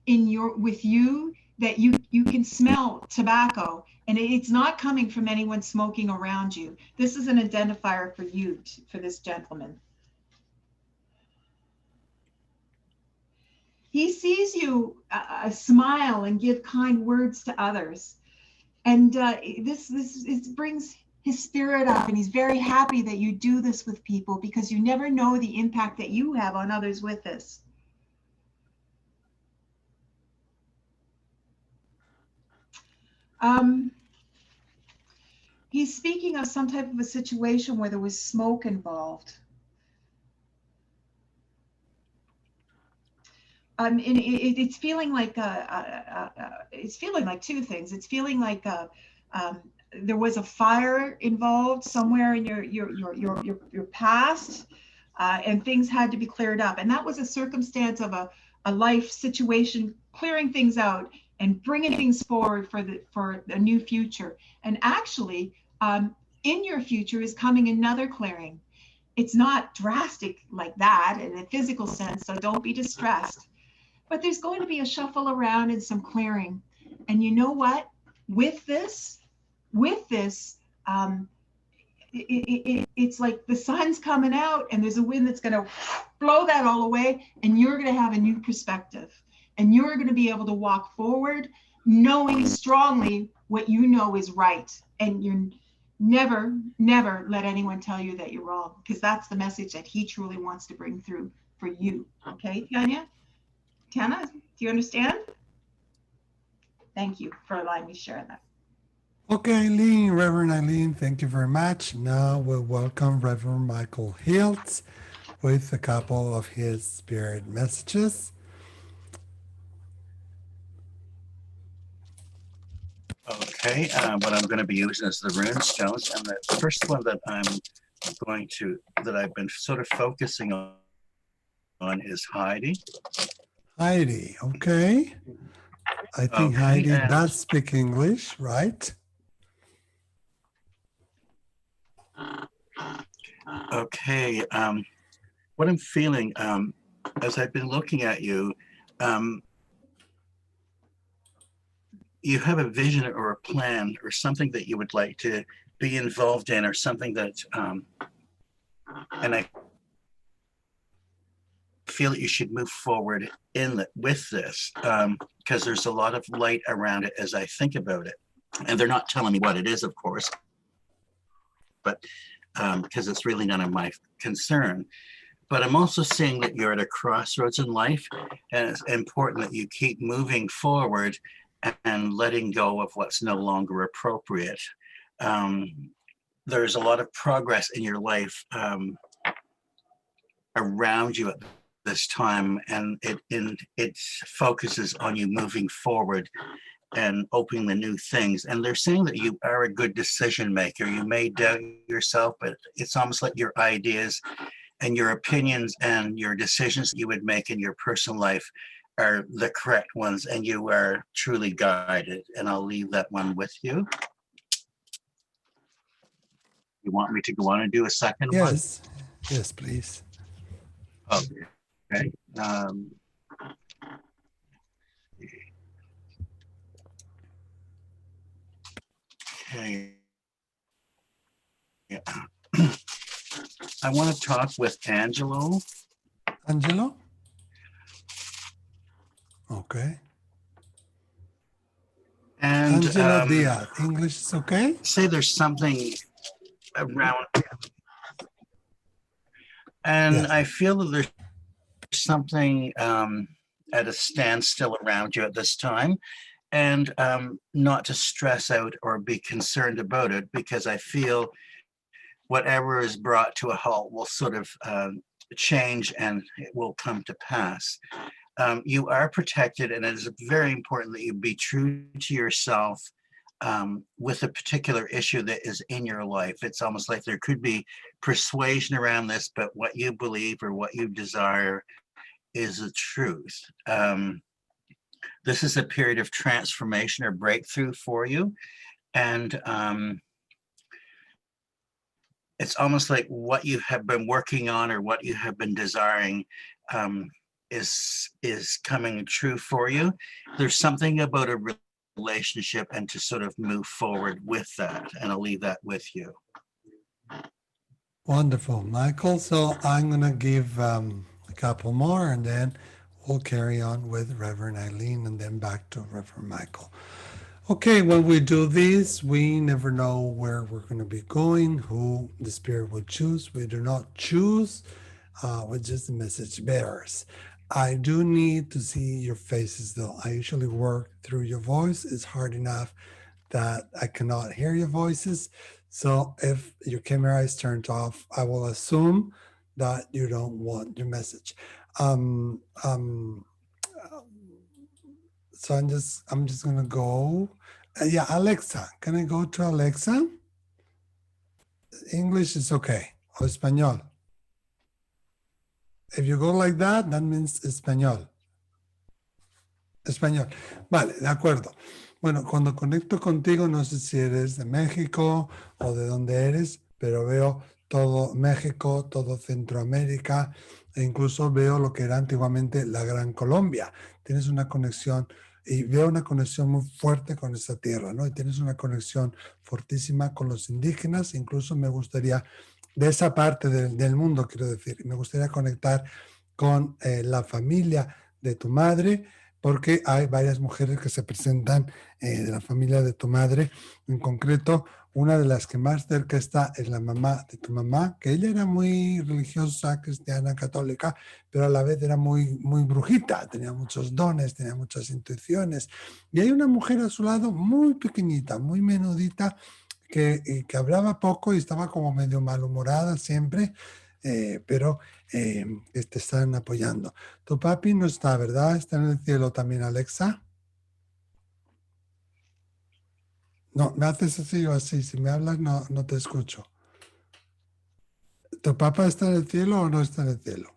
with you that you can smell tobacco, and it's not coming from anyone smoking around you. This is an identifier for you, for this gentleman. He sees you smile and give kind words to others, and this brings his spirit up, and he's very happy that you do this with people, because you never know the impact that you have on others with this. He's speaking of some type of a situation where there was smoke involved. And it's feeling like it's feeling like two things. It's feeling like there was a fire involved somewhere in your past, and things had to be cleared up. And that was a circumstance of a life situation, clearing things out and bringing things forward for a new future. And actually, in your future is coming another clearing. It's not drastic like that in a physical sense, so don't be distressed. But there's going to be a shuffle around and some clearing. And you know what? With this, it's like the sun's coming out and there's a wind that's going to blow that all away, and you're going to have a new perspective. And you're going to be able to walk forward knowing strongly what you know is right. And you're never let anyone tell you that you're wrong, because that's the message that he truly wants to bring through for you. Okay, Tanya? Tana, do you understand? Thank you for allowing me to share that. Okay, Eileen, Reverend Eileen, thank you very much. Now we'll welcome Reverend Michael Hiltz with a couple of his spirit messages. Okay, what I'm going to be using is the rune stones, and the first one that I've been sort of focusing on is Heidi. Heidi, okay. I think Okay, Heidi does speak English, right? Okay, what I'm feeling as I've been looking at you, you have a vision or a plan or something that you would like to be involved in, or something that, and I feel that you should move forward with this, because there's a lot of light around it as I think about it. And they're not telling me what it is, of course, but because it's really none of my concern. But I'm also seeing that you're at a crossroads in life, and it's important that you keep moving forward and letting go of what's no longer appropriate. There's a lot of progress in your life around you at this time, and it focuses on you moving forward and opening the new things. And they're saying that you are a good decision maker. You may doubt yourself, but it's almost like your ideas and your opinions and your decisions that you would make in your personal life are the correct ones, and you are truly guided. And I'll leave that one with you. You want me to go on and do a second one? Yes, please. Okay. Okay. Yeah. I want to talk with Angelo. Angelo? Okay. And Angelo Diaz. English is okay? Say there's something around, and Yes. I feel that there's something at a standstill around you at this time, and not to stress out or be concerned about it, because I feel whatever is brought to a halt will sort of change, and it will come to pass. You are protected, and it is very important that you be true to yourself with a particular issue that is in your life. It's almost like there could be persuasion around this, but what you believe or what you desire is the truth. This is a period of transformation or breakthrough for you. And it's almost like what you have been working on or what you have been desiring um, is coming true for you. There's something about a relationship and to sort of move forward with that, and I'll leave that with you. Wonderful, Michael. So I'm going to give a couple more and then we'll carry on with Reverend Eileen and then back to Reverend Michael. Okay, when we do this, we never know where we're going to be going, who the Spirit will choose. We do not choose, we're just the message bearers. I do need to see your faces though. I usually work through your voice. It's hard enough that I cannot hear your voices. So if your camera is turned off, I will assume that you don't want your message. Um, um, so I'm just gonna go. Yeah, Alexa, can I go to Alexa? English is okay. O español. If you go like that, that means español. Español. Vale, de acuerdo. Bueno, cuando conecto contigo, no sé si eres de México o de dónde eres, pero veo todo México, todo Centroamérica, e incluso veo lo que era antiguamente la Gran Colombia. Tienes una conexión y veo una conexión muy fuerte con esa tierra, ¿no? Y tienes una conexión fortísima con los indígenas, incluso me gustaría, de esa parte del mundo, quiero decir, me gustaría conectar con la familia de tu madre, porque hay varias mujeres que se presentan de la familia de tu madre. En concreto, una de las que más cerca está es la mamá de tu mamá, que ella era muy religiosa, cristiana, católica, pero a la vez era muy, muy brujita, tenía muchos dones, tenía muchas intuiciones. Y hay una mujer a su lado muy pequeñita, muy menudita, que hablaba poco y estaba como medio malhumorada siempre, pero te están apoyando. Tu papi no está, ¿verdad? Está en el cielo también, Alexa. No, me haces así o así. Si me hablas, no, no te escucho. ¿Tu papá está en el cielo o no está en el cielo?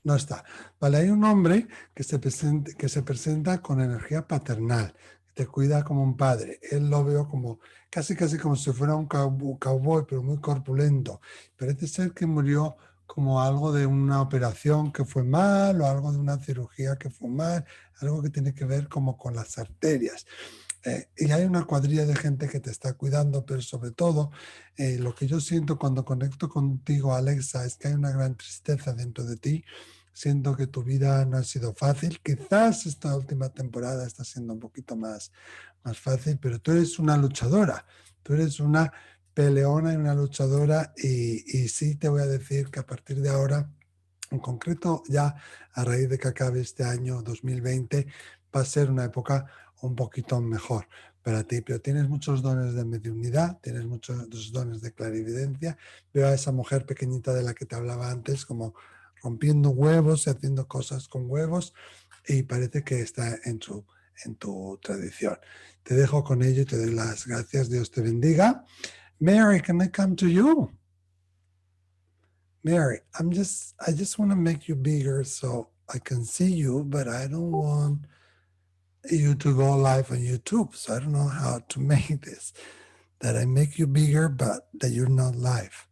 No está. Vale, hay un hombre que se presenta con energía paternal, que te cuida como un padre. Él lo veo como casi como si fuera un cowboy, pero muy corpulento. Parece ser que murió como algo de una operación que fue mal o algo de una cirugía que fue mal, algo que tiene que ver como con las arterias. Y hay una cuadrilla de gente que te está cuidando, pero sobre todo lo que yo siento cuando conecto contigo, Alexa, es que hay una gran tristeza dentro de ti. Siento que tu vida no ha sido fácil. Quizás esta última temporada está siendo un poquito más fácil, pero tú eres una luchadora. Tú eres una peleona y una luchadora. Y sí te voy a decir que a partir de ahora, en concreto, ya a raíz de que acabe este año 2020, va a ser una época un poquito mejor para ti, pero tienes muchos dones de mediunidad, tienes muchos dones de clarividencia. Veo a esa mujer pequeñita de la que te hablaba antes como rompiendo huevos y haciendo cosas con huevos y parece que está en tu tradición. Te dejo con ello y te doy las gracias. Dios te bendiga. Mary, can I come to you? Mary, I just want to make you bigger so I can see you, but I don't want you to go live on YouTube. So I don't know how to make this, that I make you bigger, but that you're not live.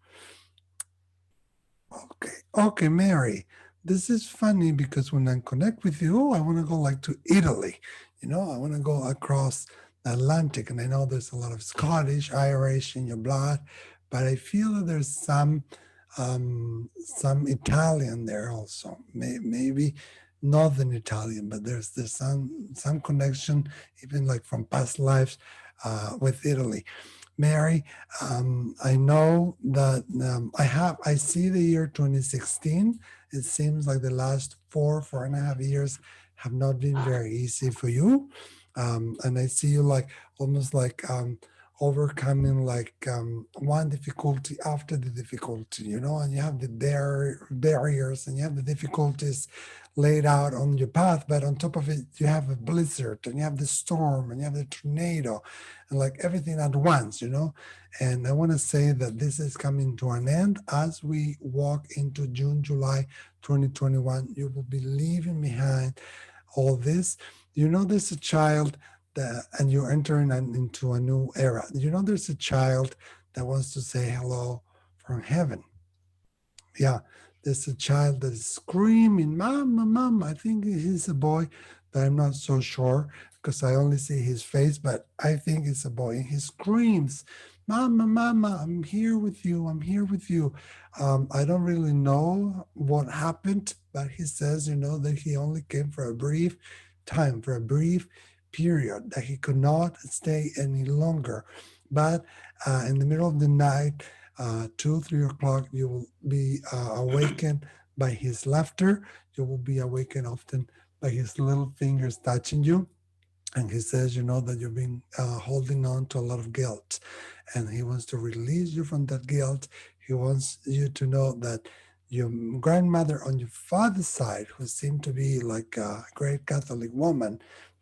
Okay, Mary. This is funny because when I connect with you, I want to go like to Italy. I want to go across the Atlantic. And I know there's a lot of Scottish, Irish in your blood, but I feel that there's some Italian there also. Maybe Northern Italian, but there's some connection, even like from past lives with Italy. Mary, I know that I see the year 2016. It seems like the last 4.5 years have not been very easy for you. And I see you like almost like overcoming like one difficulty after the difficulty, and you have the barriers and you have the difficulties laid out on your path, but on top of it, you have a blizzard and you have the storm and you have the tornado and like everything at once, And I want to say that this is coming to an end as we walk into June, July 2021. You will be leaving behind all this. There's a child and you're entering into a new era. You know, there's a child that wants to say hello from heaven. Yeah, there's a child that is screaming, "Mama, Mama!" I think he's a boy, but I'm not so sure because I only see his face, but I think it's a boy. And he screams, "Mama, Mama, I'm here with you. I'm here with you." I don't really know what happened, but he says, that he only came for a brief time, for a brief period, that he could not stay any longer. But in the middle of the night, 2, 3 o'clock, you will be awakened by his laughter. You will be awakened often by his little fingers touching you. And he says, that you've been holding on to a lot of guilt. And he wants to release you from that guilt. He wants you to know that your grandmother on your father's side, who seemed to be like a great Catholic woman,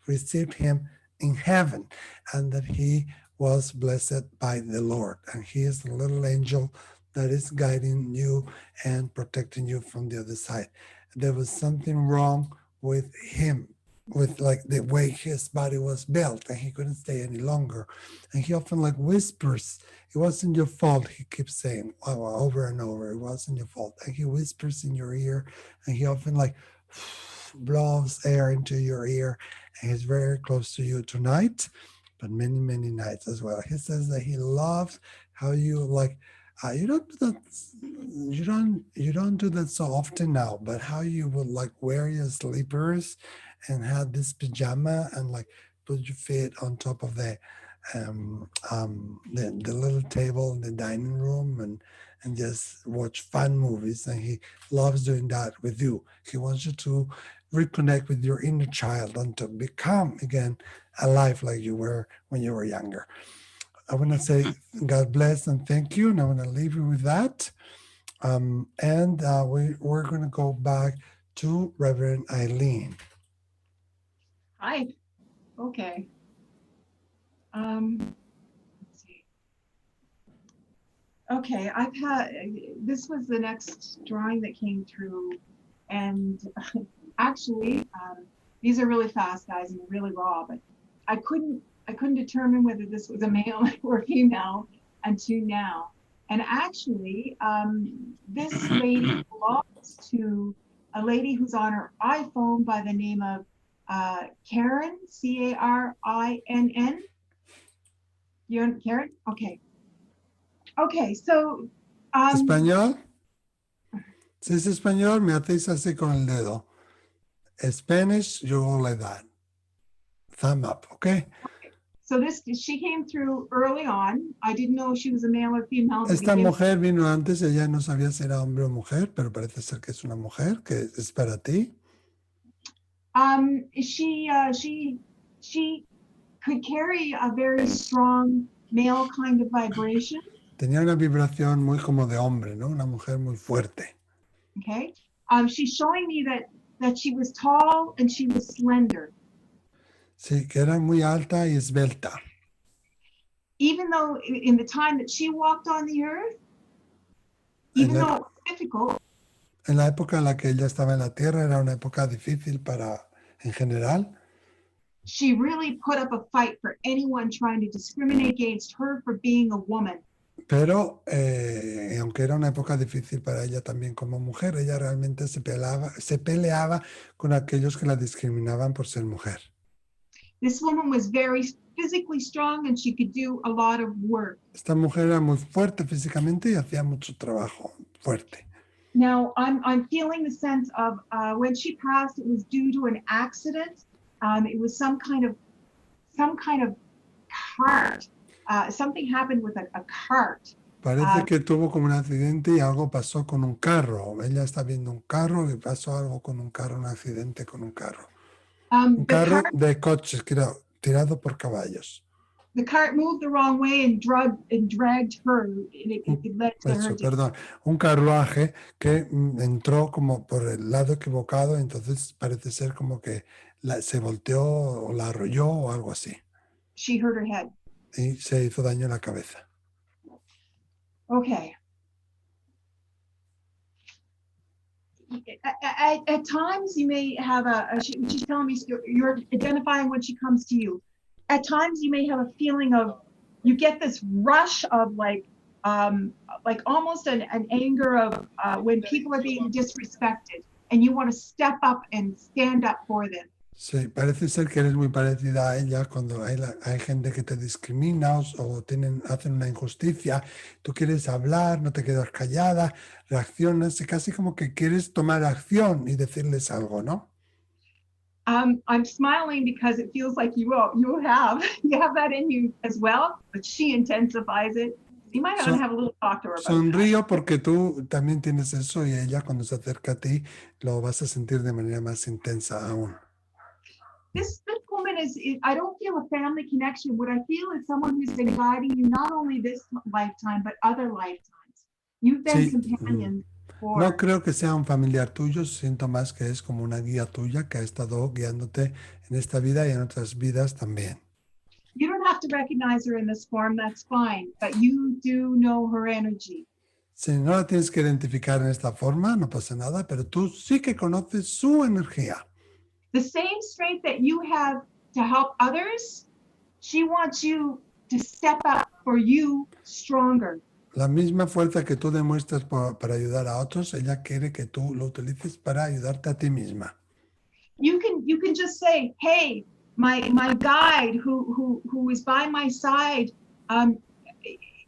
received him in heaven, and that he was blessed by the Lord. And he is the little angel that is guiding you and protecting you from the other side. There was something wrong with him, with like the way his body was built, and he couldn't stay any longer. And he often like whispers, "It wasn't your fault." He keeps saying over and over, "It wasn't your fault." And he whispers in your ear, and he often like blows air into your ear, and he's very close to you tonight, but many, many nights as well. He says that he loves how you like, you don't do that, you don't do that so often now, but how you would like wear your slippers and have this pajama and like put your feet on top of the little table in the dining room, and just watch fun movies. And he loves doing that with you. He wants you to reconnect with your inner child and to become again alive like you were when you were younger. I want to say God bless and thank you, and I want to leave you with that. And we're going to go back to Reverend Eileen. Hi. Okay. Let's see. Okay, this was the next drawing that came through, and actually, these are really fast, guys, and really raw, but I couldn't determine whether this was a male or female until now. And actually, this lady belongs to a lady who's on her iPhone by the name of Karen, Carinn. You Karen? Okay. Okay, so ¿Español? Si es español, me hacéis así con el dedo. Spanish, you go like that. Thumb up, okay? so she came through early on. I didn't know if she was a male or female. Esta mujer vino antes, ella no sabía si era hombre o mujer, pero parece ser que es una mujer, que es para ti. She could carry a very strong male kind of vibration. Tenía una vibración muy como de hombre, ¿no? Una mujer muy fuerte. Okay. She's showing me that she was tall and she was slender. Sí, que era muy alta y esbelta. Even though in the time that she walked on the earth, even though it was difficult. En la época en la que ella estaba en la tierra era una época difícil en general. She really put up a fight for anyone trying to discriminate against her for being a woman. Pero aunque era una época difícil para ella también como mujer, ella realmente se peleaba con aquellos que la discriminaban por ser mujer. This woman was very physically strong and she could do a lot of work. Esta mujer era muy fuerte físicamente y hacía mucho trabajo fuerte. Now I'm feeling the sense of when she passed, it was due to an accident. It was some kind of cart. Something happened with a cart. Parece que tuvo como un accidente y algo pasó con un carro. Ella está viendo un carro y pasó algo con un carro, un accidente con un carro. Un carro de coches tirado por caballos. The cart moved the wrong way and dragged her. And it led to her. Perdón, un carruaje que entró como por el lado equivocado, entonces parece ser como que se volteó o la arrolló o algo así. She hurt her head. Y se hizo daño en la cabeza. Okay. At times you may have she's telling me you're identifying when she comes to you. at times you may have a feeling of, you get this rush of like almost an anger of when people are being disrespected and you want to step up and stand up for them. Sí, parece ser que eres muy parecida a ella cuando hay gente que te discrimina o hacen una injusticia. Tú quieres hablar, no te quedas callada, reaccionas, y casi como que quieres tomar acción y decirles algo, ¿no? I'm smiling because it feels like you have you have that in you as well, but she intensifies it. You might want to have a little talk to her about that. Sonrío porque tú también tienes eso y ella cuando se acerca a ti lo vas a sentir de manera más intensa aún. This woman is, I don't feel a family connection. What I feel is someone who's been guiding you not only this lifetime, but other lifetimes. You've been Sí, companions no for. creo que sea un familiar tuyo, siento más que es como una guía tuya que ha estado guiándote en esta vida y en otras vidas también. You don't have to recognize her in this form, that's fine, but you do know her energy. Si no la tienes que identificar en esta forma, no pasa nada, pero tú sí que conoces su energía. The same strength that you have to help others, she wants you to step up for you stronger. La misma fuerza que tú demuestras para ayudar a otros, ella quiere que tú lo utilices para ayudarte a ti misma. You can just say, hey, my guide who is by my side, at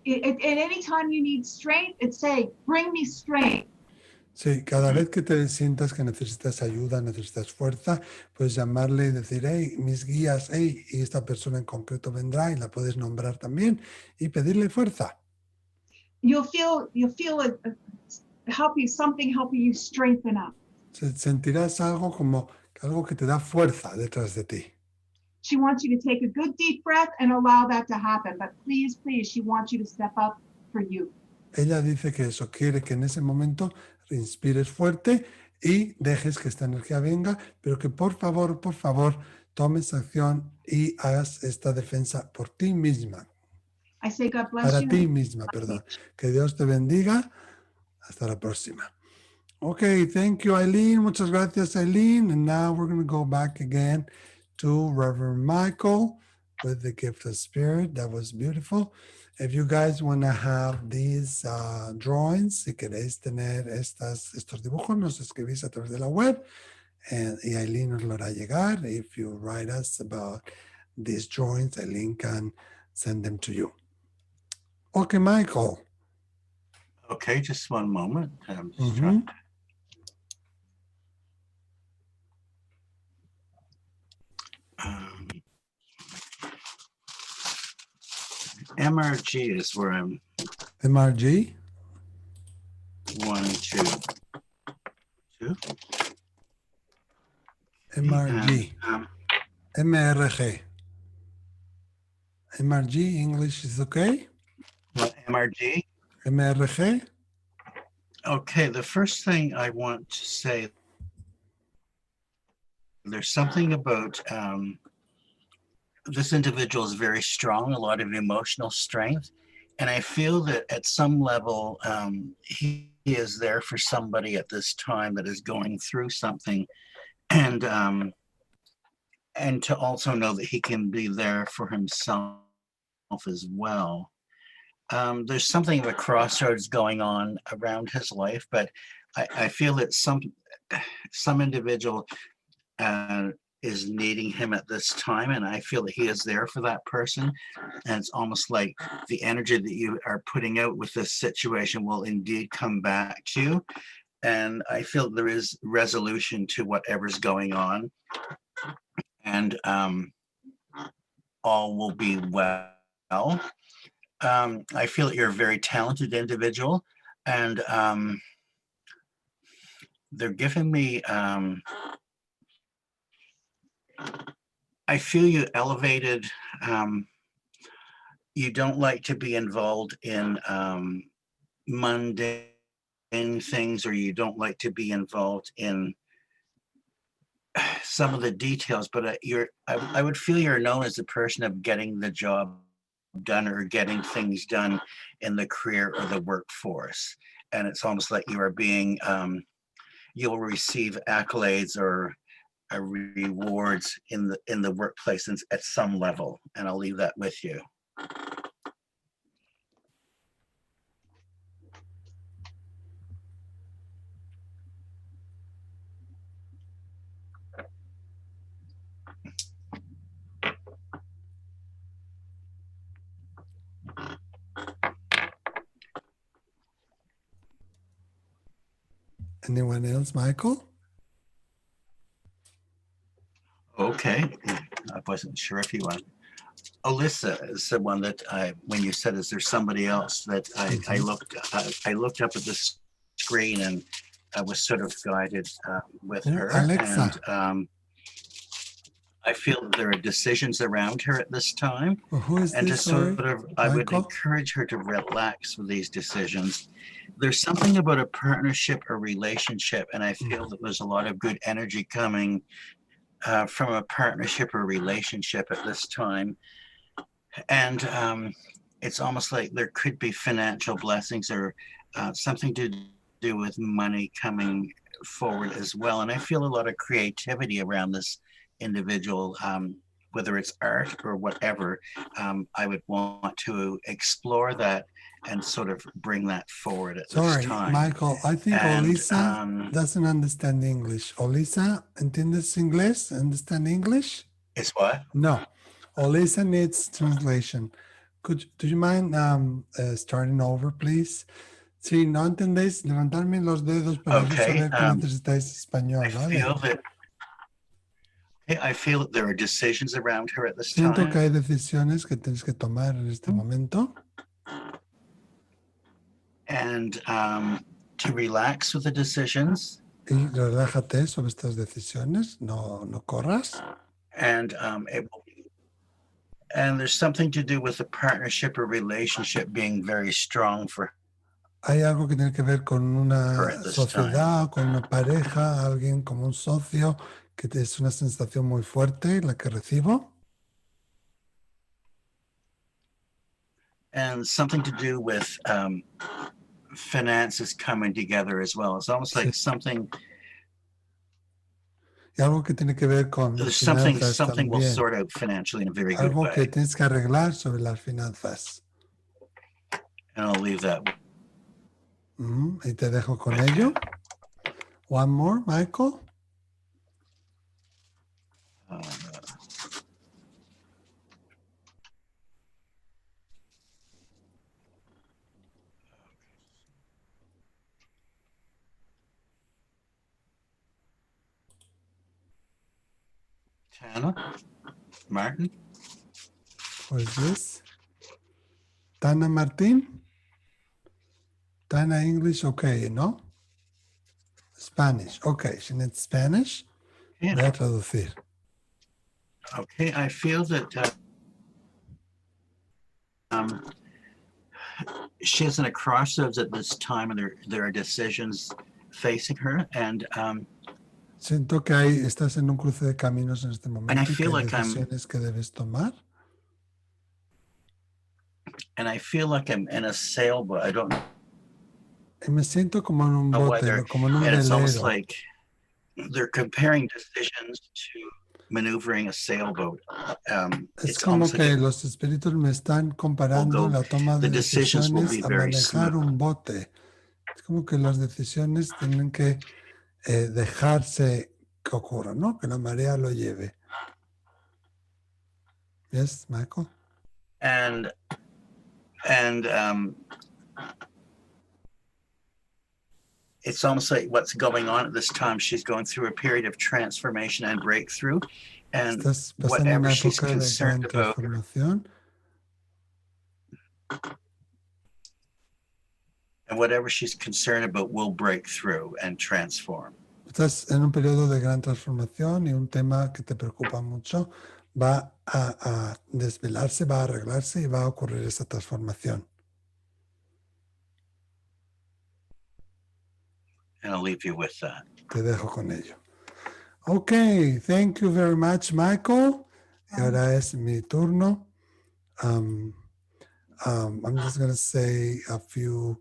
any time you need strength, it's say, bring me strength. Sí, cada vez que te sientas que necesitas ayuda, necesitas fuerza, puedes llamarle y decir, hey, mis guías, hey, y esta persona en concreto vendrá y la puedes nombrar también y pedirle fuerza. You'll feel something helping you strengthen up. Sentirás algo como algo que te da fuerza detrás de ti. She wants you to take a good deep breath and allow that to happen. But please, she wants you to step up for you. Ella dice que eso quiere que en ese momento inspires fuerte y dejes que esta energía venga, pero que por favor, tomes acción y hagas esta defensa por ti misma. I say God bless Para you. ti misma, perdón. Que Dios te bendiga. Hasta la próxima. Okay, thank you, Eileen. Muchas gracias, Eileen. And now we're going to go back again to Reverend Michael with the gift of spirit. That was beautiful. If you guys want to have these drawings, si queréis tener estos dibujos, nos escribís a través de la web y Eileen nos lo hará llegar. If you write us about these drawings, Eileen can send them to you. Okay, Michael. Okay, just one moment. I'm just trying. MRG is where I'm MRG. wanting to. MRG. MRG. MRG, English is okay? What, MRG? MRG. Okay, the first thing I want to say, there's something about this individual is very strong, a lot of emotional strength. And I feel that at some level, he is there for somebody at this time that is going through something. And to also know that he can be there for himself as well. There's something of a crossroads going on around his life, but I feel that some individual is needing him at this time, and I feel that he is there for that person. And it's almost like the energy that you are putting out with this situation will indeed come back to you. And I feel there is resolution to whatever's going on, and all will be well. I feel that you're a very talented individual, and they're giving me, I feel you elevated. You don't like to be involved in mundane things, or you don't like to be involved in some of the details, but I would feel you're known as the person of getting the job done or getting things done in the career or the workforce. And it's almost like you are being, you'll receive accolades or rewards in the workplace and at some level, and I'll leave that with you. Anyone else, Michael? Okay, I wasn't sure if you want. Alyssa is the one that when you said, is there somebody else that I looked up at the screen and I was sort of guided with Oh, her. Alexa. And I feel that there are decisions around her at this time. Well, who is And to this? Sorry, sort of, I would Michael? encourage her to relax with these decisions. There's something about a partnership or relationship, and I feel that there's a lot of good energy coming from a partnership or relationship at this time. And it's almost like there could be financial blessings or something to do with money coming forward as well. And I feel a lot of creativity around this individual, whether it's art or whatever. I would want to explore that and sort of bring that forward at Sorry, this time. Michael, I think And, Olisa doesn't understand English. Olisa, ¿entiendes inglés? Understand English? It's what? No. Olisa needs translation. Do you mind starting over, please? Si no entendéis, levantarme los dedos para yo Okay, saber que necesitáis español, I ¿vale? feel that I feel that there are decisions around her at this Siento que time. hay decisiones que tienes que tomar en este momento. And to relax with the decisions. Y relájate sobre estas decisiones, no corras. And and there's something to do with the partnership or relationship being very strong for Hay algo que tiene que ver con una her at this sociedad, con una pareja, alguien como un socio, que es una sensación muy fuerte la que recibo. and something to do with finances coming together as well. It's almost like something. Y algo que tiene que ver con las finanzas Something will también. sort out financially in a very good Algo que way. tienes que arreglar sobre las finanzas. And I'll leave that. Y te dejo con ello. One more, Michael. Tana Martin. Who is this? Tana Martin. Tana English, okay, ¿no? Spanish, okay. She needs Spanish. Yeah. Voy a traducir. Okay, I feel that she's in a crossroads at this time, and there are decisions facing her, and siento que estás en un cruce de caminos en este momento y que hay decisiones que debes tomar. And I feel like I'm in a sailboat. I don't know. Y me siento como en un bote, como en un velero. It's almost like they're comparing decisions to maneuvering a sailboat. Es como que los espíritus me están comparando la toma de decisiones a manejar un bote. Es como que las decisiones tienen que dejarse que ocurra, ¿no? Que la marea lo lleve. Yes, Michael? And it's almost like what's going on at this time. She's going through a period of transformation and breakthrough, and whatever she's concerned about, will break through and transform. Estás en un periodo de gran transformación y un tema que te preocupa mucho va a desvelarse, va a arreglarse y va a ocurrir esa transformación. And I'll leave you with that. Te dejo con ello. Okay, thank you very much, Michael. Y ahora es mi turno. I'm just going to say a few...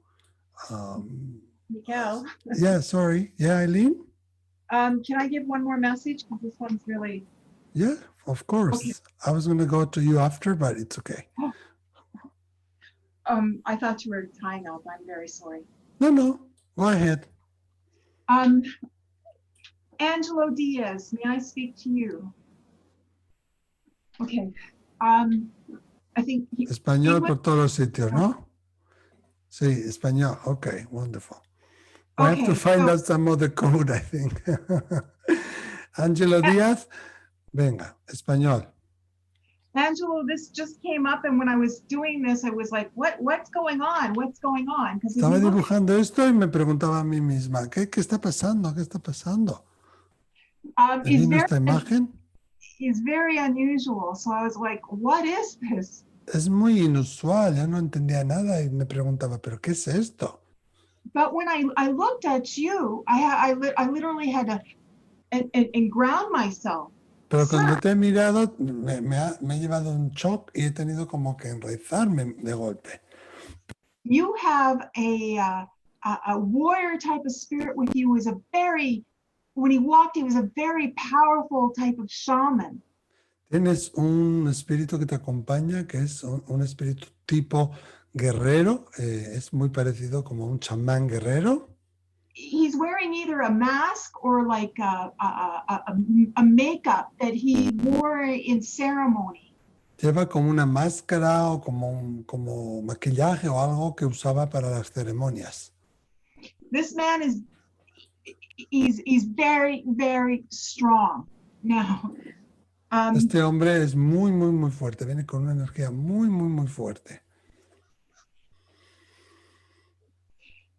Miguel. Yeah, sorry. Yeah, Eileen? Can I give one more message? Because this one's really Yeah, of okay. course. I was going to go to you after, but it's okay. I thought you were tying up. I'm very sorry. No, go ahead. Um, Angelo Diaz, may I speak to you? Okay. I think he Español would. por todos los sitios, ¿no? Sí, español. Okay, wonderful. We have to Okay, find so out some other code, I think. Angelo Díaz, venga, español. Angelo, this just came up, and when I was doing this, I was like, what's going on? What's going on? Because if Estaba you look, dibujando esto y me preguntaba a mí misma, ¿qué está pasando? ¿Qué está pasando? ¿Me is vino very esta imagen? is very unusual. So I was like, what is this? Es muy inusual, yo no entendía nada y me preguntaba, ¿pero qué es esto? But when I looked at you, I literally had to and ground myself. Pero Sir, cuando te he mirado, me he llevado un shock y he tenido como que enraizarme de golpe. you have a warrior type of spirit with you. Was a very when he walked, he was a very powerful type of shaman. Tienes un espíritu que te acompaña, que es un espíritu tipo guerrero, es muy parecido como un chamán guerrero. He's wearing either a mask or like a makeup that he wore in ceremony. Lleva como una máscara o como maquillaje o algo que usaba para las ceremonias. This man is he's very very strong. Now, Este hombre es muy fuerte, viene con una energía muy fuerte.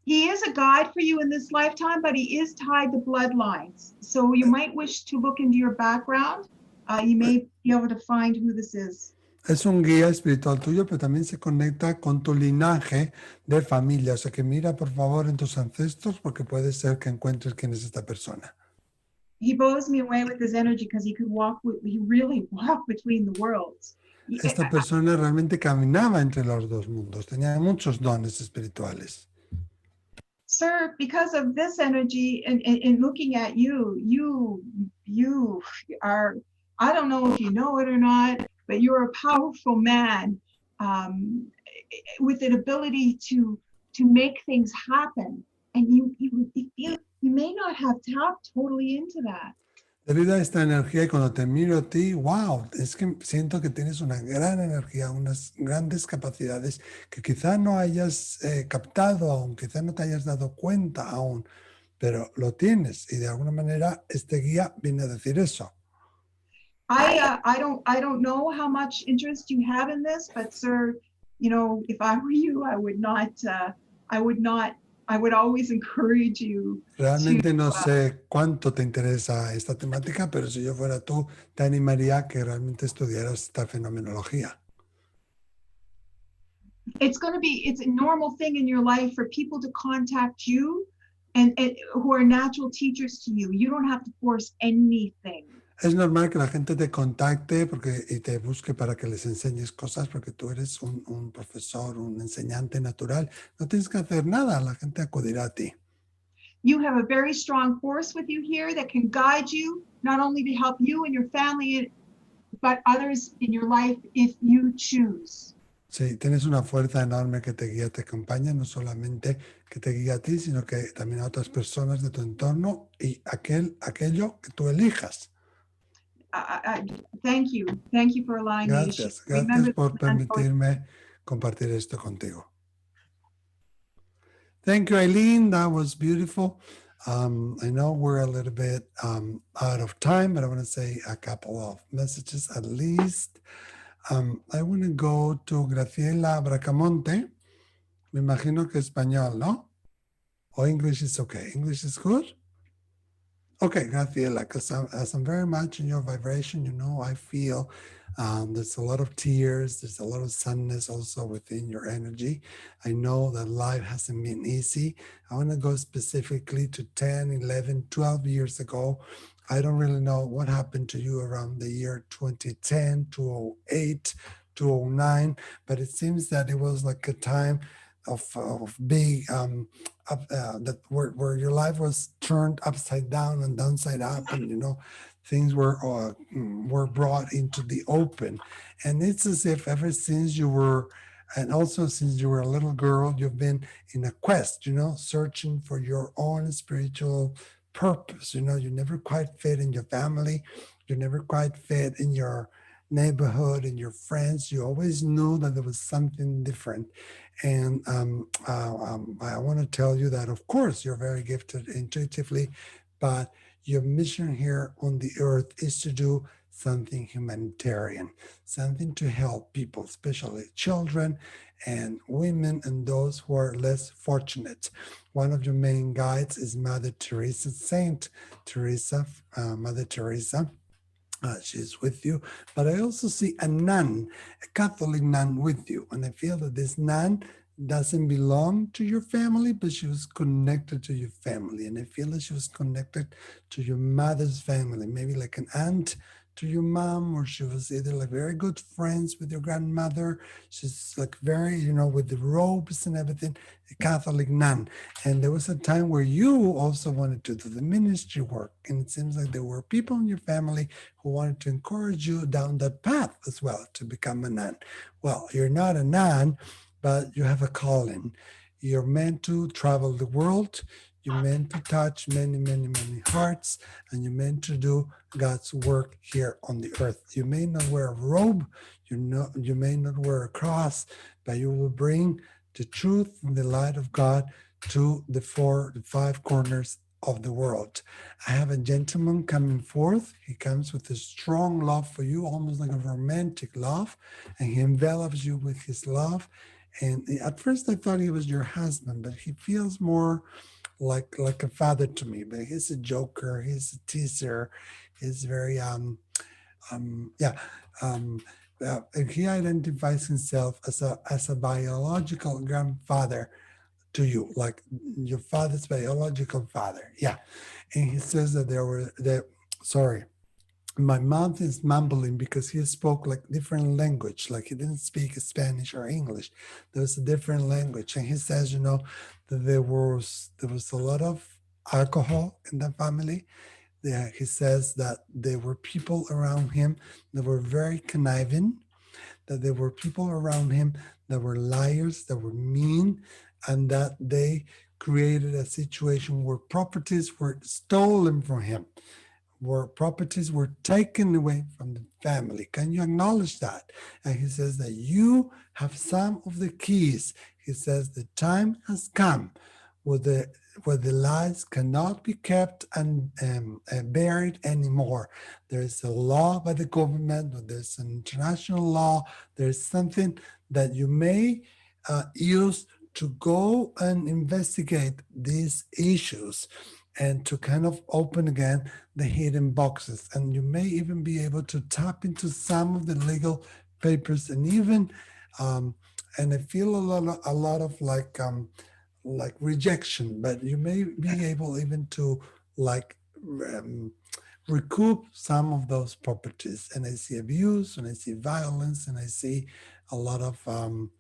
he is a guide for you in this lifetime, but he is tied to bloodlines. So you might wish to look into your background. You may be able to find who this is. Es un guía espiritual tuyo, pero también se conecta con tu linaje de familia. O sea que mira por favor en tus ancestros porque puede ser que encuentres quién es esta persona. He blows me away with his energy because he really walked between the worlds. Esta persona realmente caminaba entre los dos mundos, tenía muchos dones espirituales. Sir, because of this energy and looking at you, you are, I don't know if you know it or not, but you're a powerful man with an ability to make things happen. And you may not have tapped totally into that. Debido a esta energía y cuando te miro a ti, wow, es que siento que tienes una gran energía, unas grandes capacidades que quizá no hayas captado aún, quizá no te hayas dado cuenta aún, pero lo tienes y de alguna manera este guía viene a decir eso. I don't know how much interest you have in this, but sir, you know, if I were you, I would always encourage you to Realmente no sé cuánto te interesa esta temática, pero si yo fuera tú, te animaría a que realmente estudiaras esta fenomenología. it's a normal thing in your life for people to contact you and who are natural teachers to you. You don't have to force anything. Es normal que la gente te contacte y te busque para que les enseñes cosas porque tú eres un profesor, un enseñante natural. No tienes que hacer nada, la gente acudirá a ti. You have a very strong force with you here that can guide you, not only to help you and your family, but others in your life if you choose. Sí, tienes una fuerza enorme que te guía, te acompaña, no solamente que te guía a ti, sino que también a otras personas de tu entorno y aquello que tú elijas. Thank you. Thank you for allowing me to share. Gracias por permitirme compartir esto contigo. Thank you, Eileen. That was beautiful. I know we're a little bit out of time, but I want to say a couple of messages at least. I want to go to Graciela Bracamonte. Me imagino que español, ¿no? Or English is okay. English is good? Okay, Graciela, because as I'm very much in your vibration, you know, I feel there's a lot of tears, there's a lot of sadness also within your energy. I know that life hasn't been easy. I want to go specifically to 10, 11, 12 years ago. I don't really know what happened to you around the year 2010, 2008, 2009, but it seems that it was like a time of big that where your life was turned upside down and downside up, and things were brought into the open. And it's as if ever since you were, and also since you were a little girl, you've been in a quest, searching for your own spiritual purpose. You never quite fit in your family, you never quite fit in your neighborhood and your friends. You always knew that there was something different. And I want to tell you that, of course, you're very gifted intuitively, but your mission here on the earth is to do something humanitarian, something to help people, especially children and women and those who are less fortunate. One of your main guides is Mother Teresa, Saint Teresa, Mother Teresa. She's with you, but I also see a nun, a Catholic nun with you, and I feel that this nun doesn't belong to your family, but she was connected to your family, and I feel that she was connected to your mother's family, maybe like an aunt to your mom, or she was either like very good friends with your grandmother. She's like very, with the robes and everything, a Catholic nun. And there was a time where you also wanted to do the ministry work, and it seems like there were people in your family who wanted to encourage you down that path as well to become a nun. Well, you're not a nun, but you have a calling. You're meant to travel the world. You're meant to touch many, many, many hearts, and you're meant to do God's work here on the earth. You may not wear a robe, you may not wear a cross, but you will bring the truth and the light of God to the five corners of the world. I have a gentleman coming forth. He comes with a strong love for you, almost like a romantic love, and he envelops you with his love. And at first I thought he was your husband, but he feels more like a father to me. But he's a joker, he's a teaser, he's very yeah. Um, and he identifies himself as a biological grandfather to you, like your father's biological father. Yeah. And he says that sorry, my mouth is mumbling because he spoke like different language, like he didn't speak Spanish or English. There was a different language. And he says, that there was a lot of alcohol in the family. Yeah, he says that there were people around him that were very conniving, that there were people around him that were liars, that were mean, and that they created a situation where properties were stolen from him, where properties were taken away from the family. Can you acknowledge that? And he says that you have some of the keys. He says the time has come where the lies cannot be kept and buried anymore. There's a law by the government, there's an international law, there's something that you may use to go and investigate these issues and to kind of open again the hidden boxes. And you may even be able to tap into some of the legal papers and even, and I feel a lot of like rejection, but you may be able even to like um, recoup some of those properties. And I see abuse, and I see violence, and I see a lot of um,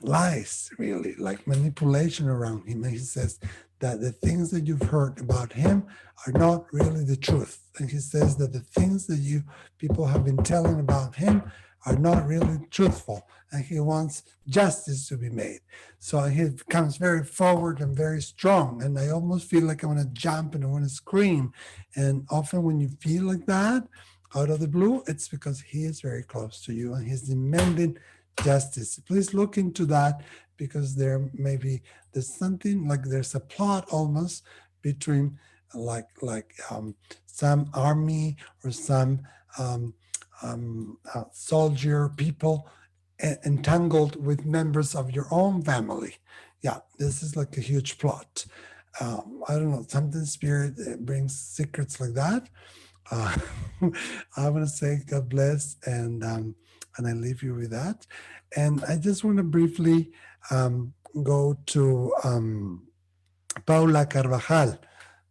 lies, really, like manipulation around him. And he says that the things that you've heard about him are not really the truth. And he says that the things that people have been telling about him are not really truthful. And he wants justice to be made. So he becomes very forward and very strong. And I almost feel like I want to jump and I want to scream. And often when you feel like that out of the blue, it's because he is very close to you and he's demanding justice. Please look into that, because there's something like there's a plot almost between some army or some um, soldier people entangled with members of your own family. Yeah, this is like a huge plot. I don't know, something spirit brings secrets like that. uh, I want to say God bless, and I leave you with that. And I just want to briefly go to Paula Carvajal.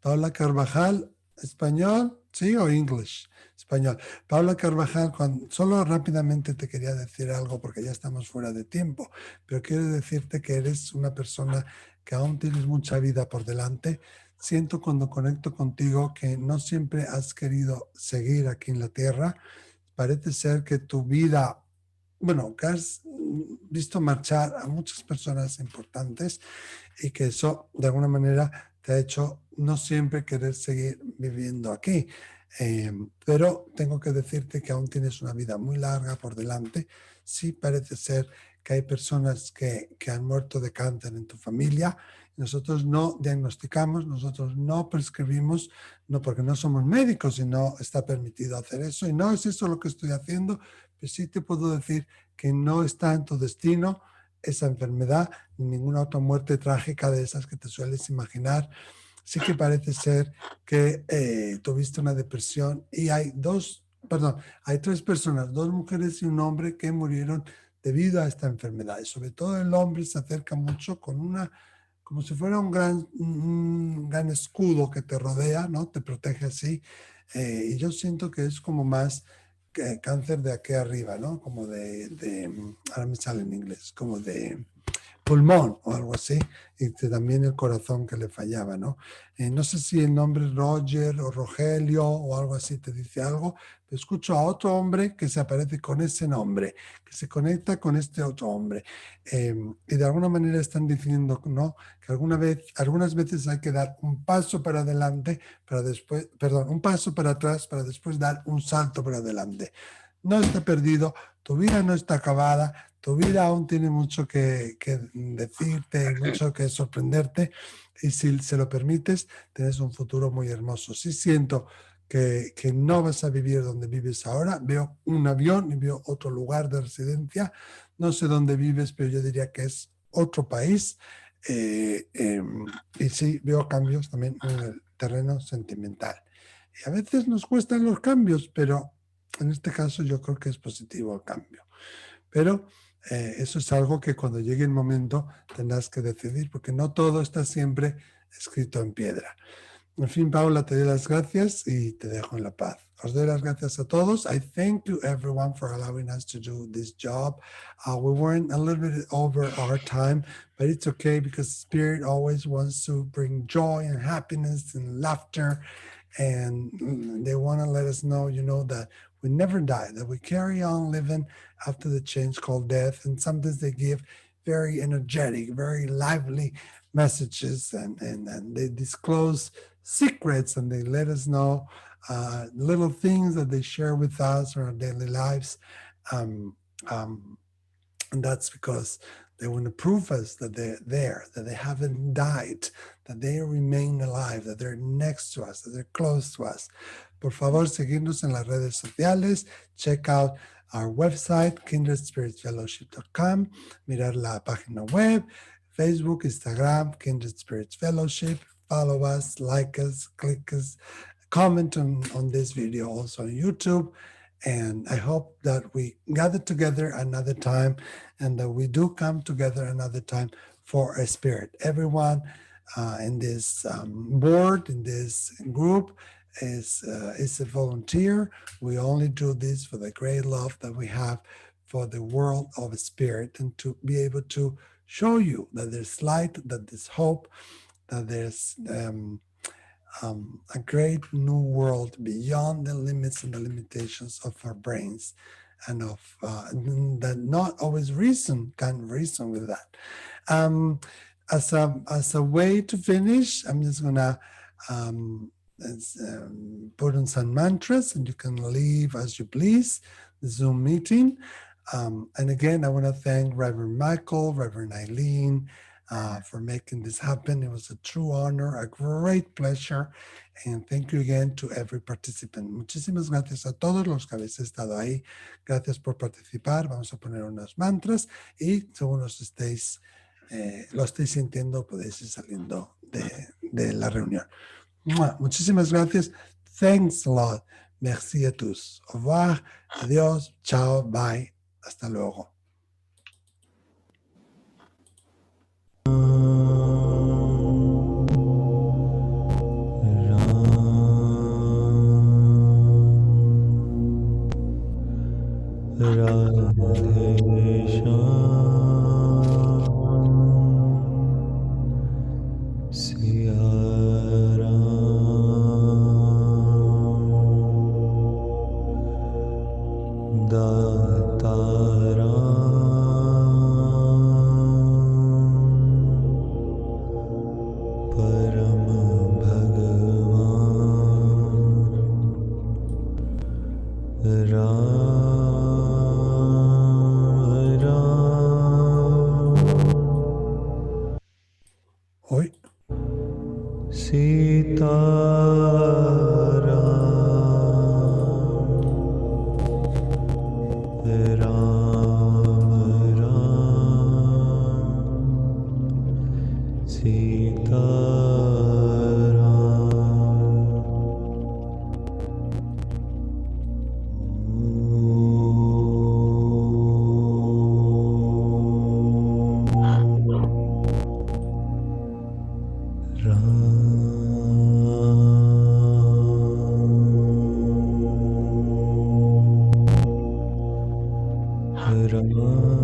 Paula Carvajal ¿Español? ¿Sí o English? Español. Paula Carvajal, solo rápidamente te quería decir algo porque ya estamos fuera de tiempo, pero quiero decirte que eres una persona que aún tienes mucha vida por delante. Siento cuando conecto contigo que no siempre has querido seguir aquí en la Tierra. Parece ser que tu vida, bueno, que has visto marchar a muchas personas importantes y que eso de alguna manera te ha hecho no siempre querer seguir viviendo aquí. Pero tengo que decirte que aún tienes una vida muy larga por delante. Sí parece ser que hay personas que han muerto de cáncer en tu familia. Nosotros no diagnosticamos, nosotros no prescribimos, no porque no somos médicos y no está permitido hacer eso. Y no es eso lo que estoy haciendo, pero sí te puedo decir que no está en tu destino esa enfermedad, ni ninguna otra muerte trágica de esas que te sueles imaginar. Sí que parece ser que tuviste una depresión y hay tres personas, dos mujeres y un hombre que murieron debido a esta enfermedad. Y sobre todo el hombre se acerca mucho con como si fuera un gran escudo que te rodea, ¿no? Te protege así. Y yo siento que es como más cáncer de aquí arriba, ¿no? Como ahora me sale en inglés, como de pulmón o algo así, y también el corazón que le fallaba, ¿no? No sé si el nombre Roger o Rogelio o algo así te dice algo, pero escucho a otro hombre que se aparece con ese nombre, que se conecta con este otro hombre. Y de alguna manera están diciendo, ¿no? Que algunas veces hay que dar un paso para adelante para después, perdón, un paso para atrás para después dar un salto para adelante. No está perdido, tu vida no está acabada, tu vida aún tiene mucho que decirte y mucho que sorprenderte. Y si se lo permites, tienes un futuro muy hermoso. Sí siento que no vas a vivir donde vives ahora. Veo un avión y veo otro lugar de residencia. No sé dónde vives, pero yo diría que es otro país. Y sí, veo cambios también en el terreno sentimental. Y a veces nos cuestan los cambios, pero en este caso yo creo que es positivo el cambio. Pero eso es algo que cuando llegue el momento tendrás que decidir, porque no todo está siempre escrito en piedra. En fin, Paula, te doy las gracias y te dejo en la paz. Os doy las gracias a todos. I thank you everyone for allowing us to do this job. We went a little bit over our time, but it's okay because Spirit always wants to bring joy and happiness and laughter. And they want to let us know, that we never die, that we carry on living after the change called death. And sometimes they give very energetic, very lively messages and they disclose secrets and they let us know little things that they share with us in our daily lives. Um, um, and that's because they want to prove us that they're there, that they haven't died, that they remain alive, that they're next to us, that they're close to us. Por favor, seguirnos en las redes sociales. Check out our website, kindredspiritsfellowship.com. Mirar la página web, Facebook, Instagram, Kindred Spirits Fellowship. Follow us, like us, click us, comment on this video also on YouTube. And I hope that we gather together another time and that we do come together another time for a spirit. Everyone in this board, in this group, is a volunteer. We only do this for the great love that we have for the world of spirit and to be able to show you that there's light, that there's hope, that there's a great new world beyond the limits and the limitations of our brains, and of that not always reason can reason with that. As a way to finish, I'm just gonna put on some mantras, and you can leave as you please the Zoom meeting. And again, I want to thank Reverend Michael, Reverend Eileen, for making this happen. It was a true honor, a great pleasure, and thank you again to every participant. Muchísimas gracias a todos los que habéis estado ahí. Gracias por participar. Vamos a poner unos mantras y según lo estéis sintiendo, podéis ir saliendo de la reunión. Muchísimas gracias. Thanks a lot. Merci à tous. Au revoir. Adiós. Chao. Bye. Hasta luego. Ram Ram